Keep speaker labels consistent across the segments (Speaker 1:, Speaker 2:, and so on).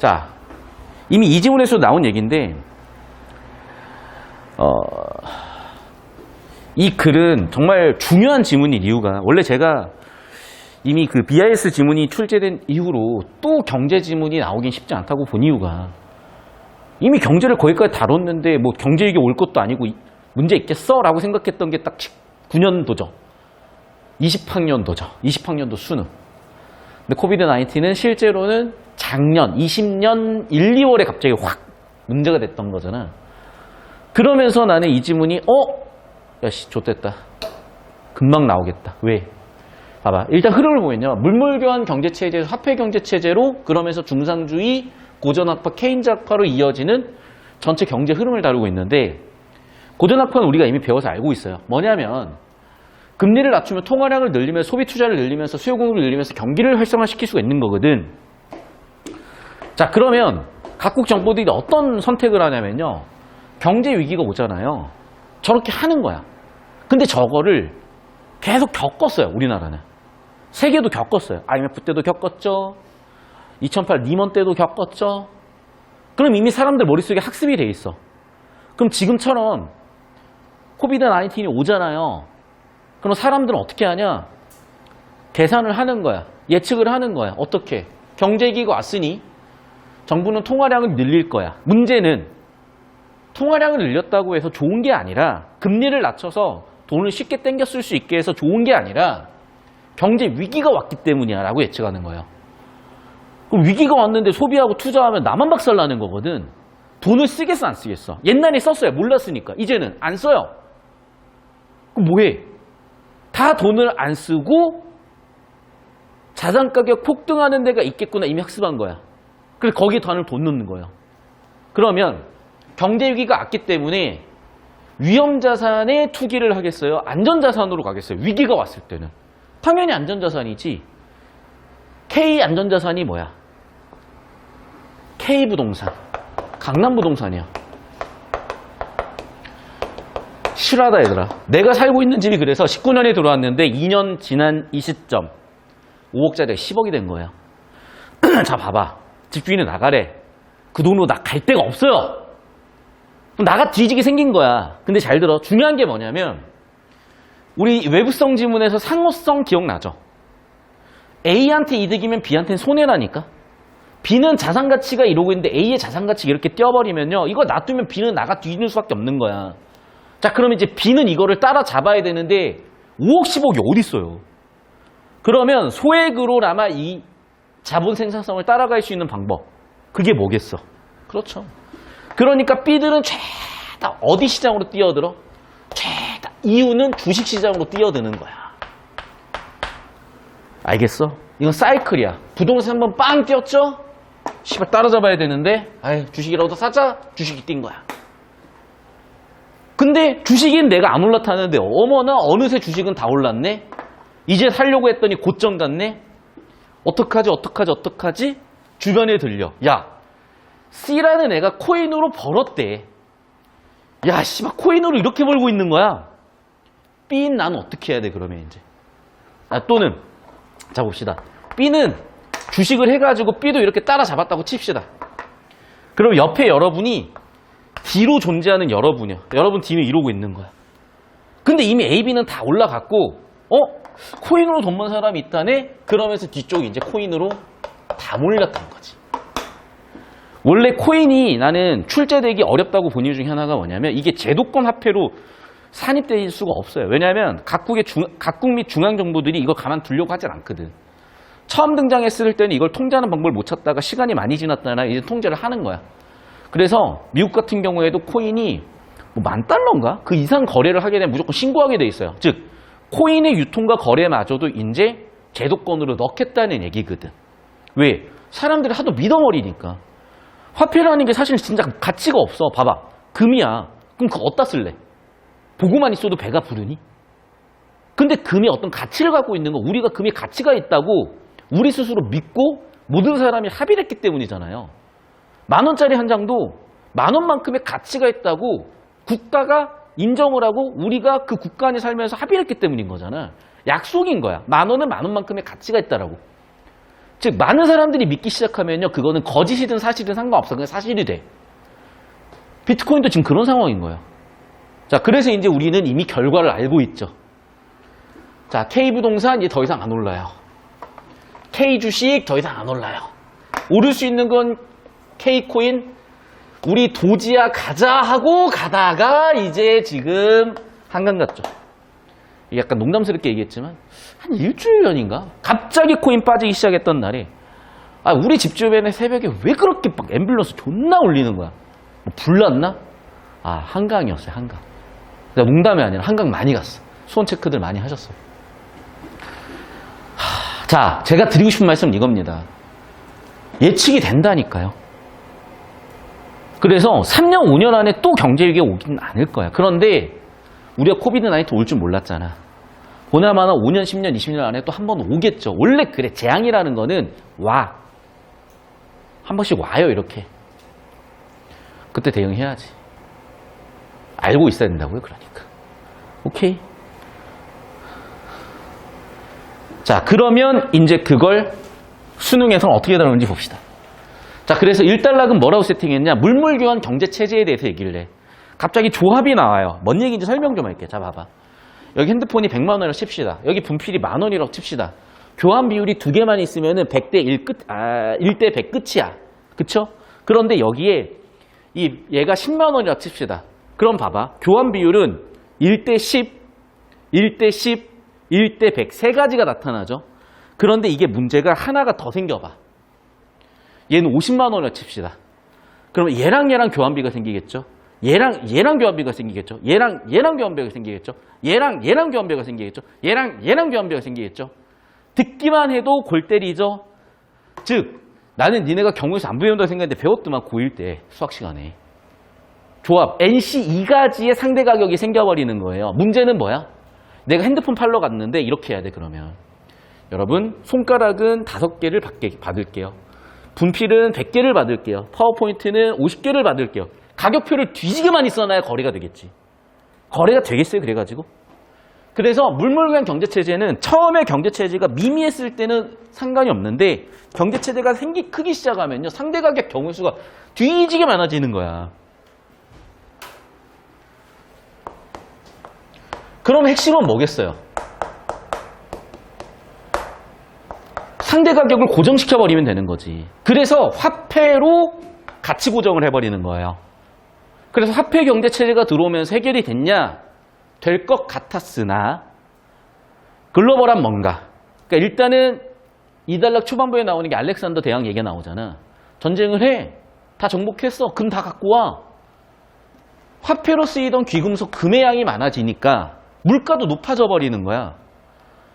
Speaker 1: 자, 이미 이 지문에서 나온 얘기인데 이 글은 정말 중요한 지문인 이유가 원래 제가 이미 그 BIS 지문이 출제된 이후로 또 경제 지문이 나오긴 쉽지 않다고 본 이유가 이미 경제를 거기까지 다뤘는데 뭐 경제 위기 올 것도 아니고 문제 있겠어? 라고 생각했던 게 딱 9년도죠. 20학년도죠. 20학년도 수능. 근데 코비드-19는 실제로는 작년 20년 1, 2월에 갑자기 확 문제가 됐던 거잖아. 그러면서 나는 이 지문이 야씨 좋댔다. 금방 나오겠다. 왜? 봐봐. 일단 흐름을 보면요. 물물교환 경제체제에서 화폐경제체제로 그러면서 중상주의, 고전학파, 케인즈학파로 이어지는 전체 경제 흐름을 다루고 있는데 고전학파는 우리가 이미 배워서 알고 있어요. 뭐냐면 금리를 낮추면 통화량을 늘리면서 소비 투자를 늘리면서 수요 공급을 늘리면서 경기를 활성화시킬 수가 있는 거거든. 자, 그러면 각국 정부들이 어떤 선택을 하냐면요. 경제 위기가 오잖아요. 저렇게 하는 거야. 근데 저거를 계속 겪었어요. 우리나라는. 세계도 겪었어요. IMF 때도 겪었죠. 2008 리먼 때도 겪었죠. 그럼 이미 사람들 머릿속에 학습이 돼 있어. 그럼 지금처럼 코비드-19이 오잖아요. 그럼 사람들은 어떻게 하냐? 계산을 하는 거야. 예측을 하는 거야. 어떻게? 경제위기가 왔으니 정부는 통화량을 늘릴 거야. 문제는 통화량을 늘렸다고 해서 좋은 게 아니라 금리를 낮춰서 돈을 쉽게 땡겨 쓸 수 있게 해서 좋은 게 아니라 경제 위기가 왔기 때문이야 라고 예측하는 거예요. 그럼 위기가 왔는데 소비하고 투자하면 나만 박살나는 거거든. 돈을 쓰겠어 안 쓰겠어? 옛날에 썼어요. 몰랐으니까. 이제는 안 써요. 그럼 뭐해? 다 돈을 안 쓰고 자산 가격 폭등하는 데가 있겠구나 이미 학습한 거야. 그래서 거기에 돈을 넣는 거예요. 그러면 경제 위기가 왔기 때문에 위험자산에 투기를 하겠어요? 안전자산으로 가겠어요? 위기가 왔을 때는. 당연히 안전자산이지. K 안전자산이 뭐야? K부동산. 강남부동산이야. 실화다 얘들아. 내가 살고 있는 집이 그래서 19년에 들어왔는데 2년 지난 이 시점 5억짜리가 10억이 된 거예요. 자 봐봐. 집주인은 나가래. 그 돈으로 나 갈 데가 없어요. 그럼 나가 뒤지게 생긴 거야. 근데 잘 들어. 중요한 게 뭐냐면 우리 외부성 지문에서 상호성 기억나죠? A한테 이득이면 B한테는 손해라니까. B는 자산가치가 이러고 있는데 A의 자산가치가 이렇게 띄어버리면요. 이거 놔두면 B는 나가 뒤질 수밖에 없는 거야. 자, 그러면 이제 B는 이거를 따라잡아야 되는데 5억, 10억이 어디 있어요? 그러면 소액으로나마 이 자본 생산성을 따라갈 수 있는 방법. 그게 뭐겠어? 그렇죠. 그러니까 B들은 죄다 어디 시장으로 뛰어들어? 죄다 이유는 주식 시장으로 뛰어드는 거야. 알겠어? 이건 사이클이야. 부동산 한번 빵 뛰었죠? 씨발 따라잡아야 되는데 아이 주식이라도 사자. 주식이 뛴 거야. 근데 주식인 내가 안 올라타는데 어머나 어느새 주식은 다 올랐네. 이제 살려고 했더니 고점 갔네. 어떡하지? 주변에 들려. 야, C라는 애가 코인으로 벌었대. 야, 씨발 코인으로 이렇게 벌고 있는 거야. B인 나는 어떻게 해야 돼 그러면 이제. 또는 자 봅시다. B는 주식을 해가지고 B도 이렇게 따라잡았다고 칩시다. 그럼 옆에 여러분이 D로 존재하는 여러분이야. 여러분 D는 이러고 있는 거야. 근데 이미 A, B는 다 올라갔고 코인으로 돈 번 사람이 있다네? 그러면서 뒤쪽이 이제 코인으로 다 몰렸던 거지. 원래 코인이 나는 출제되기 어렵다고 본 이유 중에 하나가 뭐냐면 이게 제도권 화폐로 산입될 수가 없어요. 왜냐하면 각국 및 중앙정부들이 이걸 가만두려고 하진 않거든. 처음 등장했을 때는 이걸 통제하는 방법을 못 찾다가 시간이 많이 지났다나 이제 통제를 하는 거야. 그래서 미국 같은 경우에도 코인이 뭐 $10,000인가? 그 이상 거래를 하게 되면 무조건 신고하게 돼 있어요. 즉 코인의 유통과 거래마저도 이제 제도권으로 넣겠다는 얘기거든. 왜? 사람들이 하도 믿어버리니까. 화폐라는 게 사실 진짜 가치가 없어. 봐봐. 금이야. 그럼 그거 어디다 쓸래? 보고만 있어도 배가 부르니? 근데 금이 어떤 가치를 갖고 있는 거, 우리가 금이 가치가 있다고 우리 스스로 믿고 모든 사람이 합의를 했기 때문이잖아요. 10,000원짜리 한 장도 10,000원만큼의 가치가 있다고 국가가 인정을 하고 우리가 그 국가 안에 살면서 합의를 했기 때문인 거잖아. 약속인 거야. 10,000원은 10,000원만큼의 가치가 있다라고. 즉 많은 사람들이 믿기 시작하면요, 그거는 거짓이든 사실이든 상관없어. 그냥 사실이 돼. 비트코인도 지금 그런 상황인 거예요. 자, 그래서 이제 우리는 이미 결과를 알고 있죠. 자, K부동산 이제 더 이상 안 올라요. K주식 더 이상 안 올라요. 오를 수 있는 건 K코인, 우리 도지야 가자 하고 가다가 이제 지금 한강 갔죠. 약간 농담스럽게 얘기했지만 한 일주일 전인가 갑자기 코인 빠지기 시작했던 날에 우리 집 주변에 새벽에 왜 그렇게 막 앰뷸런스 존나 울리는 거야. 뭐 불났나? 한강이었어요. 한강. 농담이 아니라 한강 많이 갔어. 수온 체크들 많이 하셨어요. 자, 제가 드리고 싶은 말씀은 이겁니다. 예측이 된다니까요. 그래서 3년, 5년 안에 또 경제위기가 오기는 않을 거야. 그런데 우리가 코비드-19 올 줄 몰랐잖아. 보나마나 5년, 10년, 20년 안에 또 한 번 오겠죠. 원래 그래. 재앙이라는 거는 와. 한 번씩 와요, 이렇게. 그때 대응해야지. 알고 있어야 된다고요, 그러니까. 오케이. 자, 그러면 이제 그걸 수능에서는 어떻게 다루는지 봅시다. 자, 그래서 1달락은 뭐라고 세팅했냐? 물물교환 경제체제에 대해서 얘기를 해. 갑자기 조합이 나와요. 뭔 얘기인지 설명 좀 할게. 자, 봐봐. 여기 핸드폰이 100만 원이라고 칩시다. 여기 분필이 10,000원이라고 칩시다. 교환 비율이 2개만 있으면은 100대 1 1대 100 끝이야. 그쵸? 그런데 여기에 얘가 10만 원이라고 칩시다. 그럼 봐봐. 교환 비율은 1대 10, 1대 10, 1대 100 세 가지가 나타나죠. 그런데 이게 문제가 하나가 더 생겨봐. 얘는 50만 원이라고 칩시다. 그러면 얘랑 교환비가 생기겠죠. 얘랑 교환비가 생기겠죠. 얘랑 교환비가 생기겠죠. 얘랑 교환비가 생기겠죠. 얘랑 교환비가 생기겠죠. 듣기만 해도 골 때리죠. 즉 나는 니네가 경우에서 안 배운다고 생각했는데 배웠더만 고1 때 수학 시간에. 조합 NC 2가지의 상대 가격이 생겨버리는 거예요. 문제는 뭐야? 내가 핸드폰 팔러 갔는데 이렇게 해야 돼. 그러면 여러분 손가락은 5개를 받을게요. 분필은 100개를 받을게요. 파워포인트는 50개를 받을게요. 가격표를 뒤지게 많이 써놔야 거래가 되겠지. 거래가 되겠어요, 그래가지고. 그래서 물물교환 경제체제는 처음에 경제체제가 미미했을 때는 상관이 없는데 경제체제가 크기 시작하면요. 상대 가격 경우수가 뒤지게 많아지는 거야. 그럼 핵심은 뭐겠어요? 상대 가격을 고정시켜버리면 되는 거지. 그래서 화폐로 가치 고정을 해버리는 거예요. 그래서 화폐 경제체제가 들어오면서 해결이 됐냐? 될 것 같았으나 글로벌한 뭔가. 그러니까 일단은 2달락 초반부에 나오는 게 알렉산더 대왕 얘기가 나오잖아. 전쟁을 해. 다 정복했어. 금 다 갖고 와. 화폐로 쓰이던 귀금속 금의 양이 많아지니까 물가도 높아져 버리는 거야.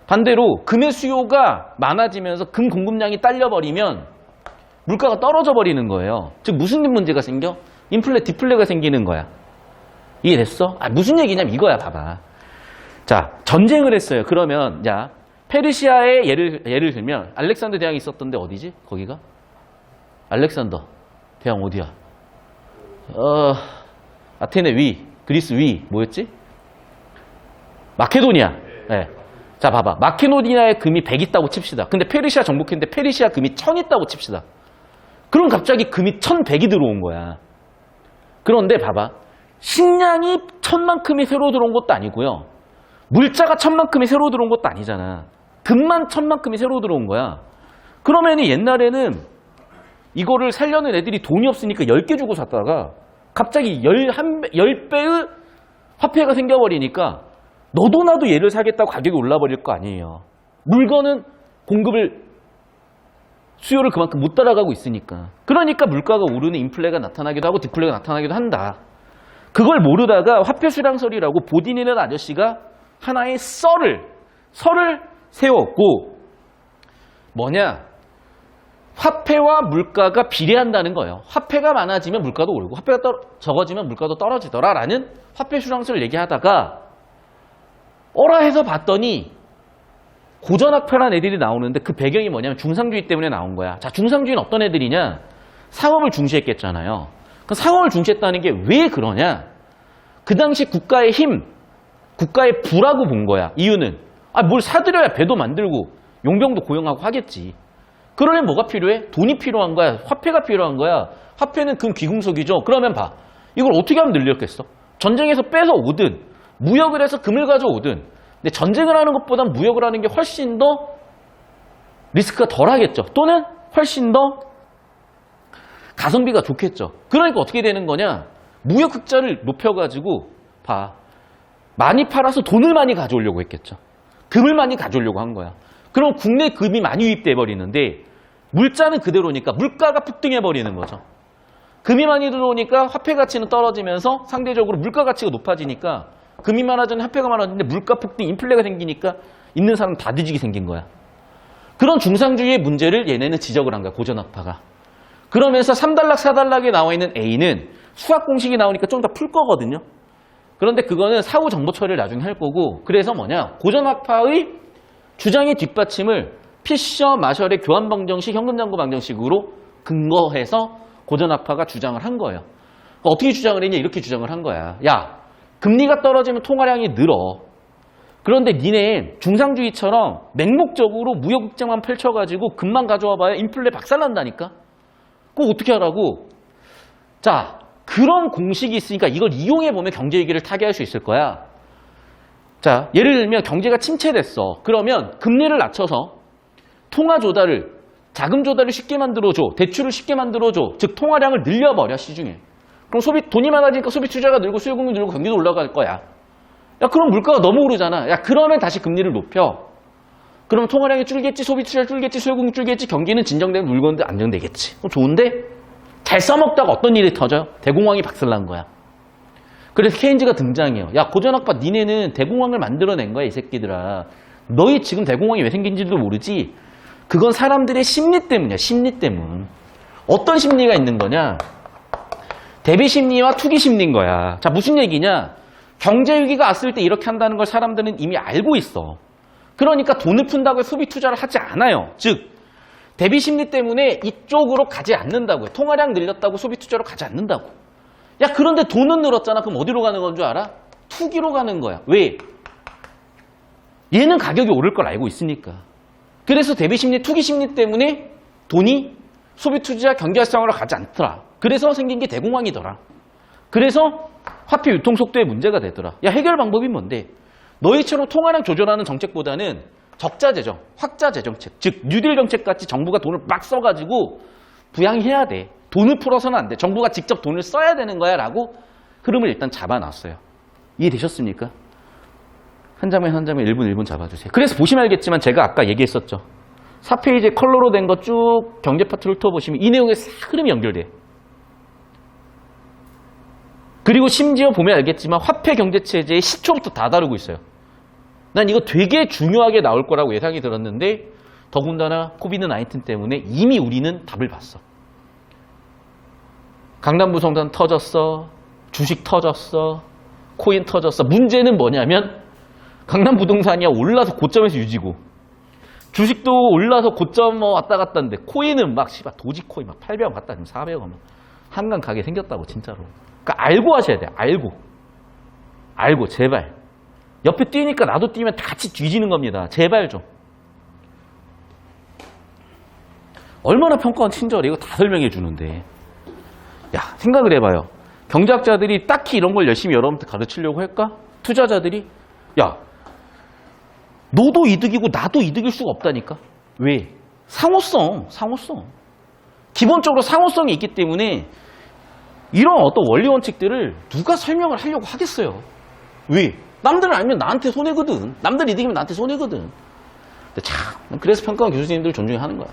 Speaker 1: 반대로 금의 수요가 많아지면서 금 공급량이 딸려버리면 물가가 떨어져 버리는 거예요. 즉 무슨 문제가 생겨? 인플레, 디플레가 생기는 거야. 이해됐어? 무슨 얘기냐면 이거야. 봐봐. 자, 전쟁을 했어요. 그러면 자, 페르시아의 예를 들면 알렉산더 대왕이 있었던데 어디지? 거기가? 알렉산더 대왕 어디야? 아테네 위, 그리스 위 뭐였지? 마케도니아. 네. 자, 봐봐. 마케도니아에 금이 100 있다고 칩시다. 근데 페르시아 정복했는데 페르시아 금이 1000 있다고 칩시다. 그럼 갑자기 금이 1100이 들어온 거야. 그런데 봐봐. 식량이 1000만큼이 새로 들어온 것도 아니고요. 물자가 1000만큼이 새로 들어온 것도 아니잖아. 금만 1000만큼이 새로 들어온 거야. 그러면 옛날에는 이거를 살려는 애들이 돈이 없으니까 10개 주고 샀다가 갑자기 10배의 화폐가 생겨버리니까 너도 나도 얘를 사겠다고 가격이 올라버릴 거 아니에요. 물건은 수요를 그만큼 못 따라가고 있으니까. 그러니까 물가가 오르는 인플레가 나타나기도 하고 디플레가 나타나기도 한다. 그걸 모르다가 화폐 수량설이라고 보딘이라는 아저씨가 하나의 설을 세웠고 뭐냐? 화폐와 물가가 비례한다는 거예요. 화폐가 많아지면 물가도 오르고 화폐가 적어지면 물가도 떨어지더라라는 화폐 수량설을 얘기하다가 어라 해서 봤더니 고전학파라는 애들이 나오는데 그 배경이 뭐냐면 중상주의 때문에 나온 거야. 자, 중상주의는 어떤 애들이냐? 상업을 중시했겠잖아요. 그 상업을 중시했다는 게 왜 그러냐? 그 당시 국가의 힘, 국가의 부라고 본 거야. 이유는 뭘 사들여야 배도 만들고 용병도 고용하고 하겠지. 그러려면 뭐가 필요해? 돈이 필요한 거야. 화폐가 필요한 거야. 화폐는 금 귀금속이죠. 그러면 봐. 이걸 어떻게 하면 늘렸겠어? 전쟁에서 뺏어 오든 무역을 해서 금을 가져오든 근데 전쟁을 하는 것보단 무역을 하는 게 훨씬 더 리스크가 덜 하겠죠. 또는 훨씬 더 가성비가 좋겠죠. 그러니까 어떻게 되는 거냐? 무역 흑자를 높여가지고 봐. 많이 팔아서 돈을 많이 가져오려고 했겠죠. 금을 많이 가져오려고 한 거야. 그럼 국내 금이 많이 유입돼 버리는데 물자는 그대로니까 물가가 폭등해 버리는 거죠. 금이 많이 들어오니까 화폐 가치는 떨어지면서 상대적으로 물가 가치가 높아지니까 금이 많아지는 화폐가 많아지는데 물가 폭등, 인플레가 생기니까 있는 사람 다 뒤지게 생긴 거야. 그런 중상주의의 문제를 얘네는 지적을 한 거야. 고전학파가. 그러면서 3단락, 4단락에 나와 있는 A는 수학 공식이 나오니까 좀 더 풀 거거든요. 그런데 그거는 사후 정보 처리를 나중에 할 거고 그래서 뭐냐. 고전학파의 주장의 뒷받침을 피셔, 마셜의 교환방정식, 현금잔고 방정식으로 근거해서 고전학파가 주장을 한 거예요. 그러니까 어떻게 주장을 했냐 이렇게 주장을 한 거야. 야, 금리가 떨어지면 통화량이 늘어. 그런데 니네 중상주의처럼 맹목적으로 무역국장만 펼쳐가지고 금만 가져와 봐야 인플레 박살난다니까. 그거 어떻게 하라고? 자, 그런 공식이 있으니까 이걸 이용해보면 경제 위기를 타개할 수 있을 거야. 자, 예를 들면 경제가 침체됐어. 그러면 금리를 낮춰서 통화 조달을 자금 조달을 쉽게 만들어줘. 대출을 쉽게 만들어줘. 즉 통화량을 늘려버려 시중에. 그럼 돈이 많아지니까 소비 투자가 늘고 수요 공급이 늘고 경기도 올라갈 거야. 야 그럼 물가가 너무 오르잖아. 야 그러면 다시 금리를 높여. 그러면 통화량이 줄겠지, 소비 투자가 줄겠지, 수요 공급 줄겠지, 경기는 진정되면 물건도 안정되겠지. 좋은데 잘 써먹다가 어떤 일이 터져요? 대공황이 박살난 거야. 그래서 케인즈가 등장해요. 야 고전학파 니네는 대공황을 만들어낸 거야 이 새끼들아. 너희 지금 대공황이 왜 생긴지도 모르지. 그건 사람들의 심리 때문이야. 심리 때문. 어떤 심리가 있는 거냐? 대비 심리와 투기 심리인 거야. 자 무슨 얘기냐? 경제 위기가 왔을 때 이렇게 한다는 걸 사람들은 이미 알고 있어. 그러니까 돈을 푼다고 해서 소비 투자를 하지 않아요. 즉 대비 심리 때문에 이쪽으로 가지 않는다고요. 통화량 늘렸다고 소비 투자로 가지 않는다고. 야 그런데 돈은 늘었잖아. 그럼 어디로 가는 건 줄 알아? 투기로 가는 거야. 왜? 얘는 가격이 오를 걸 알고 있으니까. 그래서 대비 심리, 투기 심리 때문에 돈이 소비 투자 경기 활성화로 가지 않더라. 그래서 생긴 게 대공황이더라. 그래서 화폐 유통 속도에 문제가 되더라. 야 해결 방법이 뭔데? 너희처럼 통화량 조절하는 정책보다는 적자 재정, 확자 재정책, 즉 뉴딜 정책같이 정부가 돈을 막 써가지고 부양해야 돼. 돈을 풀어서는 안 돼. 정부가 직접 돈을 써야 되는 거야 라고 흐름을 일단 잡아놨어요. 이해되셨습니까? 한 장면 한 장면 1분 1분 잡아주세요. 그래서 보시면 알겠지만 제가 아까 얘기했었죠. 4페이지에 컬러로 된 거 쭉 경제 파트를 훑어보시면 이 내용에 싹 흐름이 연결돼. 그리고 심지어 보면 알겠지만 화폐 경제체제의 시초부터 다 다루고 있어요. 난 이거 되게 중요하게 나올 거라고 예상이 들었는데 더군다나 코비드-19 때문에 이미 우리는 답을 봤어. 강남부동산 터졌어. 주식 터졌어. 코인 터졌어. 문제는 뭐냐면 강남부동산이야 올라서 고점에서 유지고 주식도 올라서 고점 왔다 갔다 하는데 코인은 막 씨발 도지코인 막 800원 갔다 지금 400원 한강 가게 생겼다고 진짜로. 그러니까 알고 하셔야 돼요. 알고 제발. 옆에 뛰니까 나도 뛰면 다 같이 뒤지는 겁니다. 제발 좀. 얼마나 평가원 친절해. 이거 다 설명해 주는데. 야 생각을 해봐요. 경제학자들이 딱히 이런 걸 열심히 여러분한테 가르치려고 할까? 투자자들이 야 너도 이득이고 나도 이득일 수가 없다니까. 왜? 상호성. 기본적으로 상호성이 있기 때문에 이런 어떤 원리 원칙들을 누가 설명을 하려고 하겠어요. 왜? 남들은 알면 나한테 손해거든. 남들 이득이면 나한테 손해거든. 근데 참 그래서 평가원 교수님들 존경하는 거야.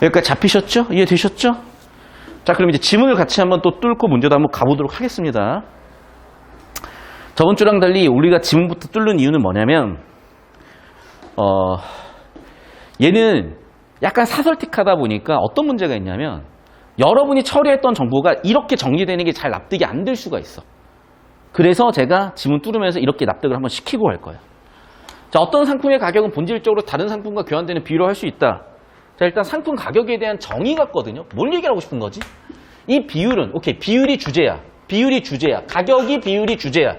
Speaker 1: 여기까지 잡히셨죠? 이해되셨죠? 자 그럼 이제 지문을 같이 한번 또 뚫고 문제도 한번 가보도록 하겠습니다. 저번 주랑 달리 우리가 지문부터 뚫는 이유는 뭐냐면 얘는 약간 사설틱하다 보니까 어떤 문제가 있냐면 여러분이 처리했던 정보가 이렇게 정리되는 게 잘 납득이 안 될 수가 있어. 그래서 제가 지문 뚫으면서 이렇게 납득을 한번 시키고 할 거예요. 자, 어떤 상품의 가격은 본질적으로 다른 상품과 교환되는 비율로 할 수 있다. 자, 일단 상품 가격에 대한 정의 같거든요. 뭘 얘기하고 싶은 거지? 이 비율은 오케이 비율이 주제야. 가격이 비율이 주제야.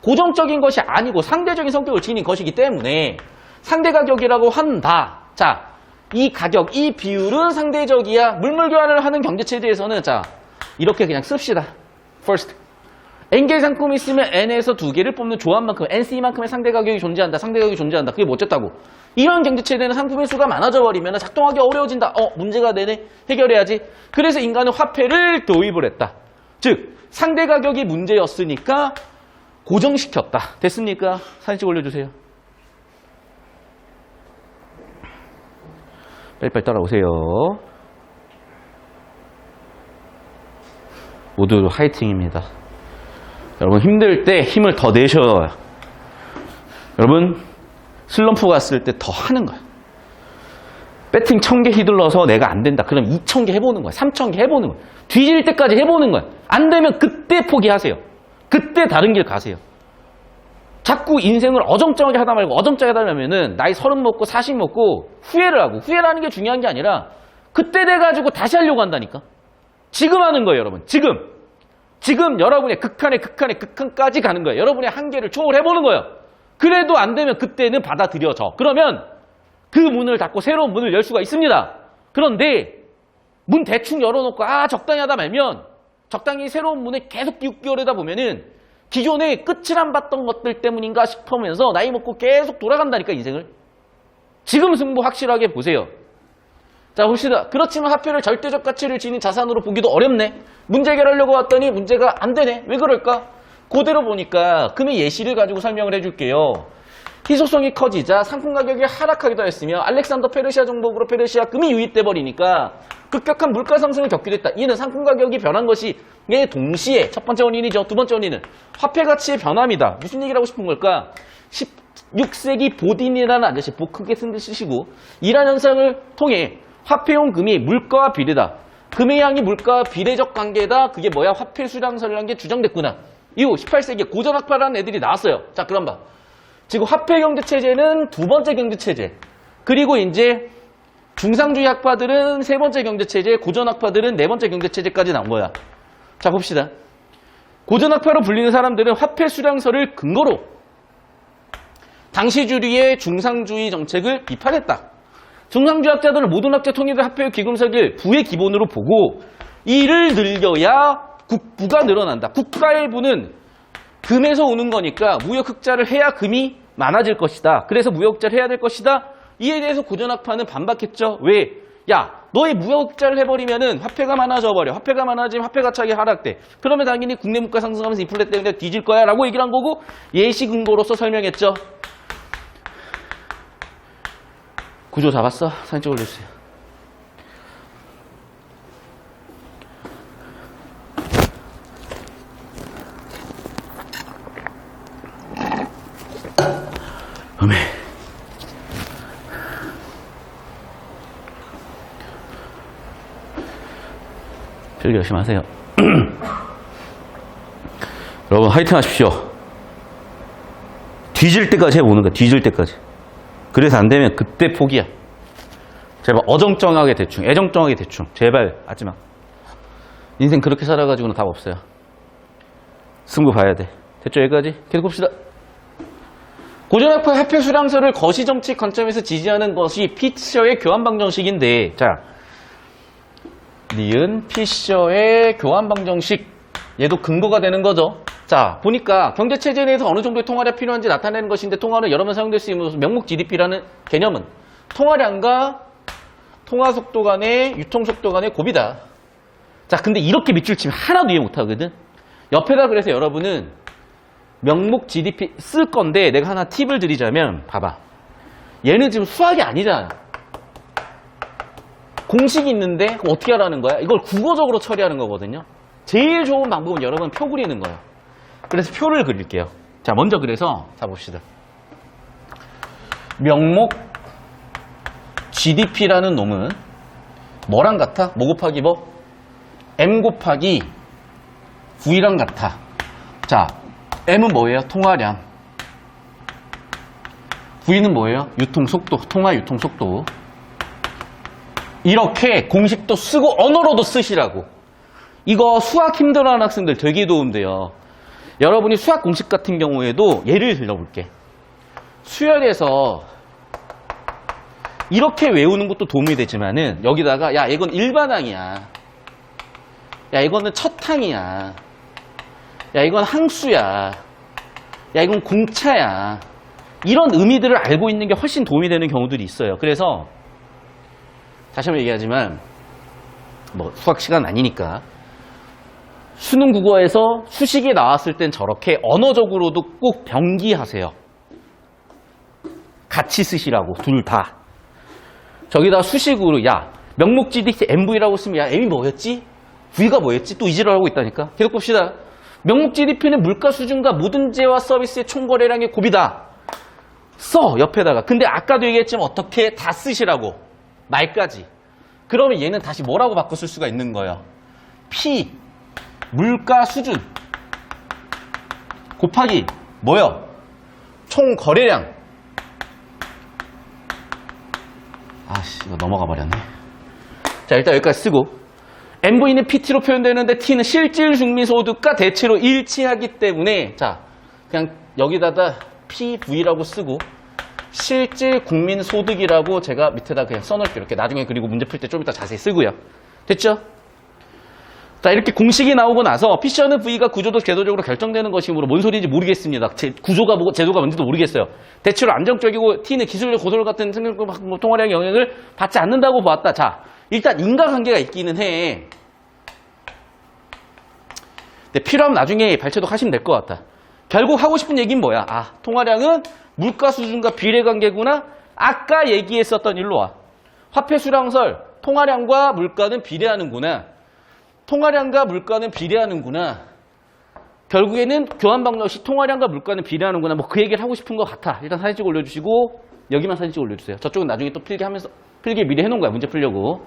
Speaker 1: 고정적인 것이 아니고 상대적인 성격을 지닌 것이기 때문에 상대 가격이라고 한다. 자, 이 가격, 이 비율은 상대적이야. 물물 교환을 하는 경제체제에서는 자, 이렇게 그냥 씁시다. First. N개의 상품이 있으면 N에서 2개를 뽑는 조합만큼, NC만큼의 상대 가격이 존재한다. 상대 가격이 존재한다. 그게 뭐 어쨌다고. 이런 경제체제는 상품의 수가 많아져 버리면 작동하기 어려워진다. 문제가 되네. 해결해야지. 그래서 인간은 화폐를 도입을 했다. 즉, 상대 가격이 문제였으니까 고정시켰다. 됐습니까? 사진 찍어 올려주세요. 빨리빨리 따라오세요. 모두 화이팅입니다. 여러분 힘들 때 힘을 더 내셔야. 여러분 슬럼프 갔을 때 더 하는 거야. 배팅 1000개 휘둘러서 내가 안 된다. 그럼 2000개 해보는 거야. 3000개 해보는 거야. 뒤질 때까지 해보는 거야. 안 되면 그때 포기하세요. 그때 다른 길 가세요. 자꾸 인생을 어정쩡하게 하다 말고 어정쩡하게 하다 보면은 나이 30 먹고 40 먹고 후회를 하고, 후회라는 게 중요한 게 아니라 그때 돼가지고 다시 하려고 한다니까. 지금 하는 거예요, 여러분. 지금 여러분의 극한까지 가는 거예요. 여러분의 한계를 초월해보는 거예요. 그래도 안 되면 그때는 받아들여져. 그러면 그 문을 닫고 새로운 문을 열 수가 있습니다. 그런데 문 대충 열어놓고 적당히 하다 말면, 적당히 새로운 문에 계속 끼우려다 보면은 기존에 끝을 안 봤던 것들 때문인가 싶으면서 나이 먹고 계속 돌아간다니까, 인생을. 지금 승부 확실하게 보세요. 자, 봅시다. 그렇지만 화폐를 절대적 가치를 지닌 자산으로 보기도 어렵네. 문제 해결하려고 왔더니 문제가 안 되네. 왜 그럴까? 그대로 보니까 금의 예시를 가지고 설명을 해줄게요. 희소성이 커지자 상품 가격이 하락하기도 했으며 알렉산더 페르시아 정복으로 페르시아 금이 유입돼 버리니까 급격한 물가 상승을 겪기도 했다. 이는 상품 가격이 변한 것이 동시에 첫 번째 원인이죠. 두 번째 원인은 화폐 가치의 변함이다. 무슨 얘기를 하고 싶은 걸까? 16세기 보딘이라는 아저씨, 복 크게 쓴 듯 쓰시고, 이러한 현상을 통해 화폐용 금이 물가와 비례다. 금의 양이 물가와 비례적 관계다. 그게 뭐야? 화폐 수량설이라는 게 주장됐구나. 이후 18세기에 고전학파라는 애들이 나왔어요. 자, 그럼 봐. 지금 화폐 경제체제는 두 번째 경제체제. 그리고 이제 중상주의 학파들은 세 번째 경제체제, 고전학파들은 네 번째 경제체제까지 나온 거야. 자, 봅시다. 고전학파로 불리는 사람들은 화폐 수량설을 근거로 당시 주류의 중상주의 정책을 비판했다. 중상주의학자들은 모든 학자 통일된 화폐의 기금석을 부의 기본으로 보고 이를 늘려야 국부가 늘어난다. 국가의 부는 금에서 오는 거니까 무역 흑자를 해야 금이 많아질 것이다. 그래서 무역 흑자를 해야 될 것이다. 이에 대해서 고전학파는 반박했죠. 왜? 야, 너희 무역 흑자를 해버리면은 화폐가 많아져 버려. 화폐가 많아지면 화폐 가치가 하락돼. 그러면 당연히 국내 물가 상승하면서 인플레 때문에 뒤질 거야 라고 얘기를 한 거고, 예시 근거로서 설명했죠. 구조 잡았어? 사진 찍어 올려주세요. 음에 필기 열심히 하세요. 여러분 화이팅 하십시오. 뒤질 때까지 해보는 거야. 뒤질 때까지. 그래서 안 되면 그때 포기야. 제발 어정쩡하게 대충, 애정쩡하게 대충. 제발 하지 마. 인생 그렇게 살아가지고는 답 없어요. 승부 봐야 돼. 됐죠? 여기까지? 계속 봅시다. 고전학파의 화폐 수량설을 거시정책 관점에서 지지하는 것이 피셔의 교환방정식인데, 자, 니은 피셔의 교환방정식, 얘도 근거가 되는 거죠. 자, 보니까 경제체제 내에서 어느 정도의 통화량이 필요한지 나타내는 것인데, 통화는 여러 번 사용될 수 있는 명목 GDP라는 개념은 통화량과 통화속도 간의 유통속도 간의 곱이다. 자, 근데 이렇게 밑줄 치면 하나도 이해 못하거든. 옆에다 그래서 여러분은 명목 GDP 쓸 건데, 내가 하나 팁을 드리자면, 봐봐. 얘는 지금 수학이 아니잖아. 공식이 있는데 그럼 어떻게 하라는 거야? 이걸 국어적으로 처리하는 거거든요. 제일 좋은 방법은 여러분 표 그리는 거예요. 그래서 표를 그릴게요. 자, 먼저 그래서 자 봅시다. 명목 GDP라는 놈은 뭐랑 같아? 뭐 곱하기 뭐? M 곱하기 V랑 같아. 자, M은 뭐예요? 통화량. V는 뭐예요? 유통속도, 통화 유통속도. 이렇게 공식도 쓰고 언어로도 쓰시라고. 이거 수학 힘들어하는 학생들 되게 도움돼요. 여러분이 수학 공식 같은 경우에도 예를 들어볼게. 수열에서 이렇게 외우는 것도 도움이 되지만은 여기다가 야 이건 일반항이야. 야 이거는 첫항이야. 야 이건 항수야. 야 이건 공차야. 이런 의미들을 알고 있는 게 훨씬 도움이 되는 경우들이 있어요. 그래서 다시 한번 얘기하지만 뭐 수학 시간 아니니까 수능 국어에서 수식이 나왔을 땐 저렇게 언어적으로도 꼭 병기하세요. 같이 쓰시라고 둘 다. 저기다 수식으로 야 명목 GDP MV라고 쓰면 야 M이 뭐였지? V가 뭐였지? 또 이지를 하고 있다니까. 계속 봅시다. 명목 GDP는 물가 수준과 모든 재와 서비스의 총거래량의 곱이다. 써 옆에다가. 근데 아까도 얘기했지만 어떻게 다 쓰시라고 말까지. 그러면 얘는 다시 뭐라고 바꿔 쓸 수가 있는 거예요. P 물가 수준 곱하기 뭐요? 총거래량. 아씨 이거 넘어가 버렸네. 자 일단 여기까지 쓰고 MV는 PT로 표현되는데 T는 실질 중미소득과 대체로 일치하기 때문에 자 그냥 여기다가 PV라고 쓰고 실질 국민소득이라고 제가 밑에다 그냥 써놓을게요. 이렇게 나중에 그리고 문제 풀 때 좀 이따 자세히 쓰고요. 됐죠? 자 이렇게 공식이 나오고 나서 피셔는 V가 구조도 제도적으로 결정되는 것이므로 뭔 소리인지 모르겠습니다. 구조가 뭐고 제도가 뭔지도 모르겠어요. 대체로 안정적이고 T는 기술력 고솔 같은 통화량 영향을 받지 않는다고 보았다. 자 일단 인과관계가 있기는 해. 근데 필요하면 나중에 발췌도 하시면 될 것 같다. 결국 하고 싶은 얘기는 뭐야? 아 통화량은 물가 수준과 비례관계구나. 아까 얘기했었던 일로 와. 화폐 수량설 통화량과 물가는 비례하는구나. 통화량과 물가는 비례하는구나. 결국에는 교환방식 역시 통화량과 물가는 비례하는구나. 뭐 그 얘기를 하고 싶은 것 같아. 일단 사진 찍어 올려주시고 여기만 사진 찍어 올려주세요. 저쪽은 나중에 또 필기하면서 필기 미리 해놓은 거야. 문제 풀려고.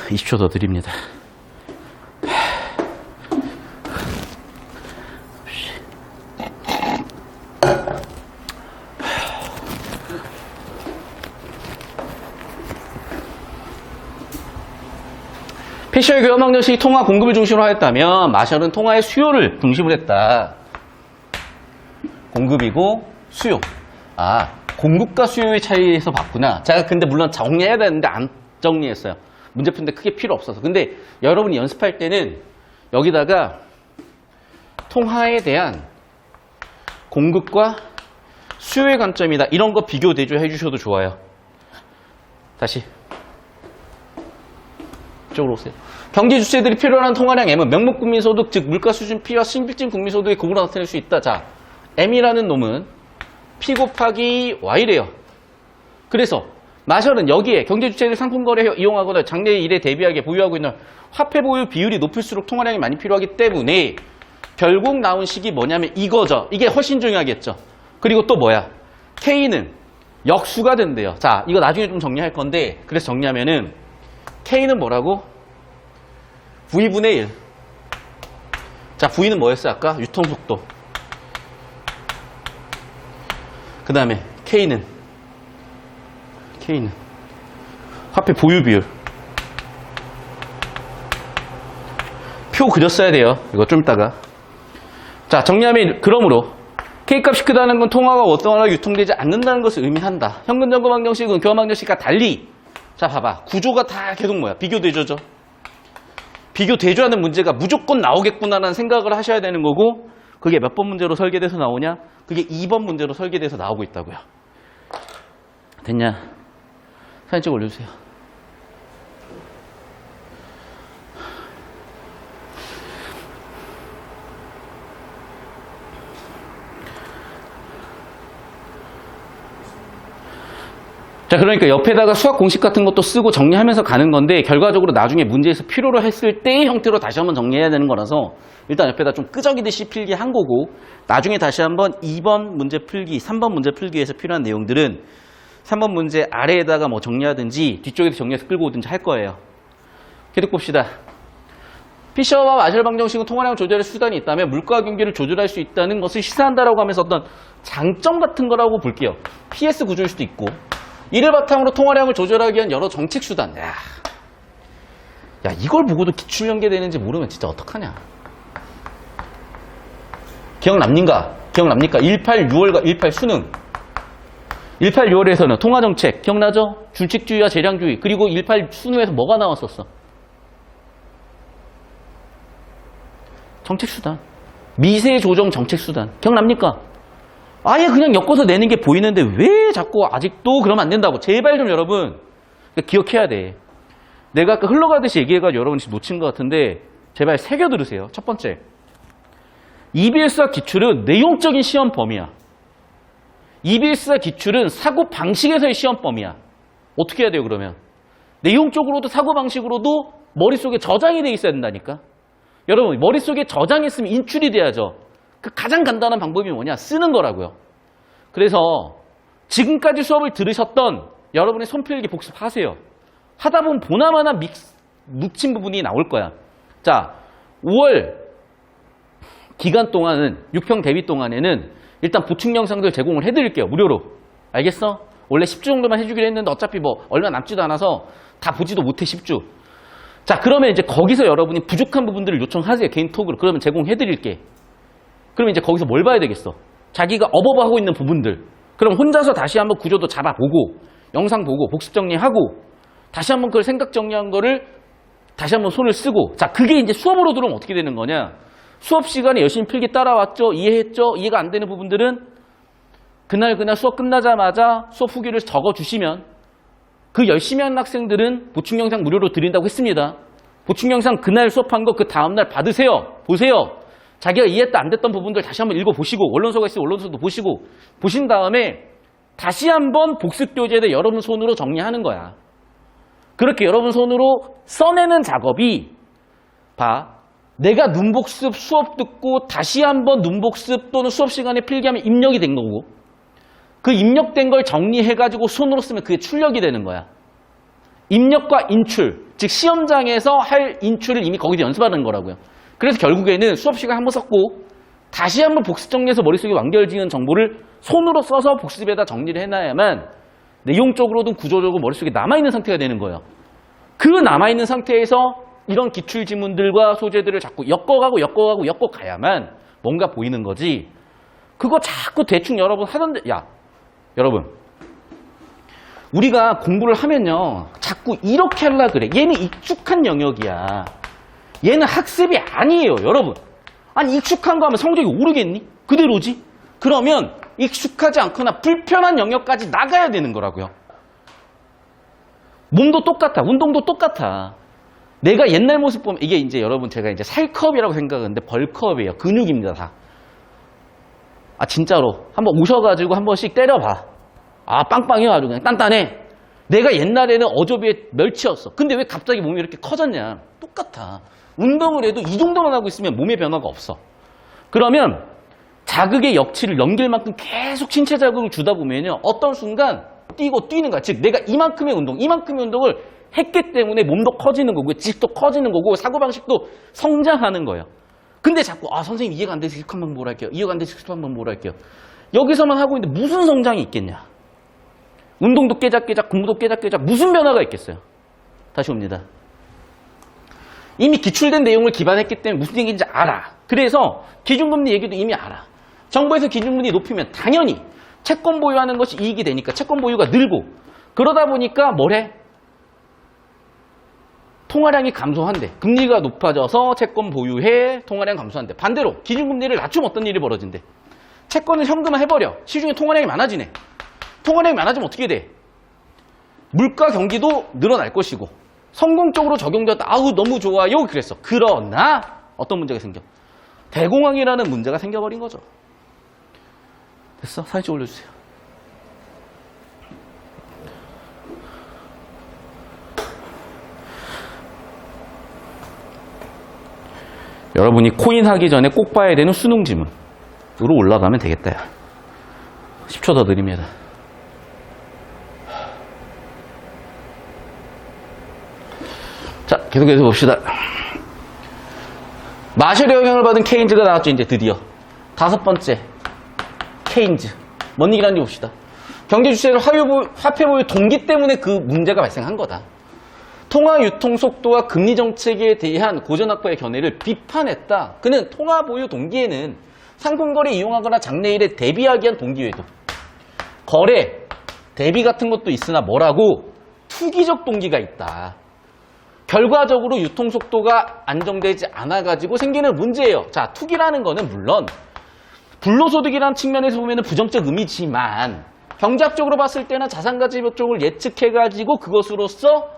Speaker 1: 20초 더 드립니다. 피셔의 교환 방정식이 통화 공급을 중심으로 하였다면 마셜은 통화의 수요를 중심으로 했다. 공급이고 수요. 아, 공급과 수요의 차이에서 봤구나. 제가 근데 물론 정리해야 되는데 안 정리했어요. 문제 푸는데 크게 필요 없어서. 근데 여러분이 연습할 때는 여기다가 통화에 대한 공급과 수요의 관점이다. 이런 거 비교 대조해 주셔도 좋아요. 다시. 이쪽으로 오세요. 경제 주체들이 필요로 하는 통화량 M은 명목 국민소득, 즉 물가 수준 P와 실질 국민소득의 곱으로 나타낼 수 있다. 자, M이라는 놈은 P 곱하기 Y래요. 그래서 마셜은 여기에 경제 주체들 상품 거래 이용하거나 장래 일에 대비하게 보유하고 있는 화폐 보유 비율이 높을수록 통화량이 많이 필요하기 때문에 결국 나온 식이 뭐냐면 이거죠. 이게 훨씬 중요하겠죠. 그리고 또 뭐야? K는 역수가 된대요. 자, 이거 나중에 좀 정리할 건데 그래서 정리하면은 K는 뭐라고? V분의 1. 자, V는 뭐였어요? 아까? 유통속도. 그 다음에 K는 화폐 보유 비율. 표 그렸어야 돼요. 이거 좀 이따가. 자, 정리하면 그러므로 K값이 크다는 건 통화가 어떠하나 유통되지 않는다는 것을 의미한다. 현금점검 방정식은 교환 방정식과 달리 자, 봐봐. 구조가 다 계속 뭐야? 비교 대조죠. 비교 대조하는 문제가 무조건 나오겠구나라는 생각을 하셔야 되는 거고 그게 몇 번 문제로 설계돼서 나오냐? 그게 2번 문제로 설계돼서 나오고 있다고요. 됐냐? 사진 찍어 올려주세요. 자, 그러니까 옆에다가 수학 공식 같은 것도 쓰고 정리하면서 가는 건데 결과적으로 나중에 문제에서 필요로 했을 때의 형태로 다시 한번 정리해야 되는 거라서 일단 옆에다 좀 끄적이듯이 필기한 거고 나중에 다시 한번 2번 문제 풀기, 3번 문제 풀기에서 필요한 내용들은 3번 문제 아래에다가 뭐 정리하든지 뒤쪽에서 정리해서 끌고 오든지 할 거예요. 계속 봅시다. 피셔와 마셜 방정식은 통화량 조절의 수단이 있다면 물가 경기를 조절할 수 있다는 것을 시사한다라고 하면서 어떤 장점 같은 거라고 볼게요. PS 구조일 수도 있고 이를 바탕으로 통화량을 조절하기 위한 여러 정책 수단. 야, 이걸 보고도 기출 연계되는지 모르면 진짜 어떡하냐. 기억납니까? 18, 6월과 18 수능. 18.6월에서는 통화정책 기억나죠? 준칙주의와 재량주의. 그리고 18 순우에서 뭐가 나왔었어? 정책수단. 미세조정 정책수단. 기억납니까? 아예 그냥 엮어서 내는 게 보이는데 왜 자꾸 아직도 그러면 안 된다고. 제발 좀 여러분 기억해야 돼. 내가 아까 흘러가듯이 얘기해가지고 여러분 지금 놓친 것 같은데 제발 새겨 들으세요. 첫 번째, EBS와 기출은 내용적인 시험 범위야. EBS와 기출은 사고 방식에서의 시험 범위야. 어떻게 해야 돼요 그러면? 내용적으로도 사고 방식으로도 머릿속에 저장이 돼 있어야 된다니까. 여러분 머릿속에 저장했으면 인출이 돼야죠. 그 가장 간단한 방법이 뭐냐? 쓰는 거라고요. 그래서 지금까지 수업을 들으셨던 여러분의 손필기 복습하세요. 하다 보면 보나마나 묻힌 부분이 나올 거야. 자, 5월 기간 동안은 6평 대비 동안에는 일단 보충 영상들 제공을 해드릴게요. 무료로. 알겠어? 원래 10주 정도만 해주기로 했는데 어차피 뭐 얼마 남지도 않아서 다 보지도 못해 10주. 자, 그러면 이제 거기서 여러분이 부족한 부분들을 요청하세요. 개인 톡으로. 그러면 제공해드릴게. 그러면 이제 거기서 뭘 봐야 되겠어? 자기가 어버버하고 있는 부분들. 그럼 혼자서 다시 한번 구조도 잡아보고 영상 보고 복습 정리하고 다시 한번 그걸 생각 정리한 거를 다시 한번 손을 쓰고. 자, 그게 이제 수업으로 들어오면 어떻게 되는 거냐? 수업 시간에 열심히 필기 따라왔죠? 이해했죠? 이해가 안 되는 부분들은 그날 수업 끝나자마자 수업 후기를 적어주시면 그 열심히 하는 학생들은 보충 영상 무료로 드린다고 했습니다. 보충 영상 그날 수업한 거 그 다음날 받으세요. 보세요. 자기가 이해했다 안 됐던 부분들 다시 한번 읽어보시고 원론서가 있으면 원론서도 보시고 보신 다음에 다시 한번 복습 교재를 여러분 손으로 정리하는 거야. 그렇게 여러분 손으로 써내는 작업이 봐. 내가 눈복습 수업 듣고 다시 한번 눈복습 또는 수업 시간에 필기하면 입력이 된 거고 그 입력된 걸 정리해가지고 손으로 쓰면 그게 출력이 되는 거야. 입력과 인출, 즉 시험장에서 할 인출을 이미 거기서 연습하는 거라고요. 그래서 결국에는 수업 시간 한번 썼고 다시 한번 복습 정리해서 머릿속에 완결지은 정보를 손으로 써서 복습에다 정리를 해놔야만 내용적으로든 구조적으로 머릿속에 남아있는 상태가 되는 거예요. 그 남아있는 상태에서 이런 기출 지문들과 소재들을 자꾸 엮어가야만 뭔가 보이는 거지. 그거 자꾸 대충 여러분 하던데, 야, 여러분. 우리가 공부를 하면요. 자꾸 이렇게 하려고 그래. 얘는 익숙한 영역이야. 얘는 학습이 아니에요, 여러분. 아니, 익숙한 거 하면 성적이 오르겠니? 그대로지? 그러면 익숙하지 않거나 불편한 영역까지 나가야 되는 거라고요. 몸도 똑같아. 운동도 똑같아. 내가 옛날 모습 보면 이게 이제 여러분 제가 이제 살컵이라고 생각하는데 벌컵이에요. 근육입니다, 다. 아, 진짜로. 한번 오셔가지고 한 번씩 때려봐. 아, 빵빵해요. 아주 그냥 단단해. 내가 옛날에는 어조비에 멸치였어. 근데 왜 갑자기 몸이 이렇게 커졌냐? 똑같아. 운동을 해도 이 정도만 하고 있으면 몸의 변화가 없어. 그러면 자극의 역치를 넘길 만큼 계속 신체 자극을 주다 보면요. 어떤 순간 뛰는 거야. 즉 내가 이만큼의 운동을 했기 때문에 몸도 커지는 거고 지식도 커지는 거고 사고방식도 성장하는 거예요. 근데 자꾸 선생님 이해가 안 돼서 식 한번 뭘 할게요. 이해가 안 돼서 식 한번 뭘 할게요. 여기서만 하고 있는데 무슨 성장이 있겠냐. 운동도 깨작깨작 공부도 깨작깨작 무슨 변화가 있겠어요. 다시 옵니다. 이미 기출된 내용을 기반했기 때문에 무슨 얘기인지 알아. 그래서 기준금리 얘기도 이미 알아. 정부에서 기준금리 높이면 당연히 채권 보유하는 것이 이익이 되니까 채권 보유가 늘고 그러다 보니까 뭐래? 통화량이 감소한대. 금리가 높아져서 채권 보유해 통화량 감소한대. 반대로 기준금리를 낮추면 어떤 일이 벌어진대. 채권을 현금화해버려. 시중에 통화량이 많아지네. 통화량이 많아지면 어떻게 돼? 물가 경기도 늘어날 것이고 성공적으로 적용되었다. 아우 너무 좋아요. 그랬어. 그러나 어떤 문제가 생겨? 대공황이라는 문제가 생겨버린 거죠. 됐어? 사진 좀 올려주세요. 여러분이 코인 하기 전에 꼭 봐야 되는 수능 지문으로 올라가면 되겠다. 10초 더 드립니다. 자, 계속해서 봅시다. 마셜의 영향을 받은 케인즈가 나왔죠. 이제 드디어. 5번째. 케인즈. 뭔 얘기를 하는지 봅시다. 경제 주체를 화폐 보유 동기 때문에 그 문제가 발생한 거다. 통화 유통 속도와 금리 정책에 대한 고전학파의 견해를 비판했다. 그는 통화 보유 동기에는 상품 거래 이용하거나 장래일에 대비하기 위한 동기 외에도 거래, 대비 같은 것도 있으나 뭐라고? 투기적 동기가 있다. 결과적으로 유통속도가 안정되지 않아가지고 생기는 문제예요. 자, 투기라는 거는 물론 불로소득이라는 측면에서 보면 부정적 의미지만 경제학적으로 봤을 때는 자산가치 쪽을 예측해가지고 그것으로서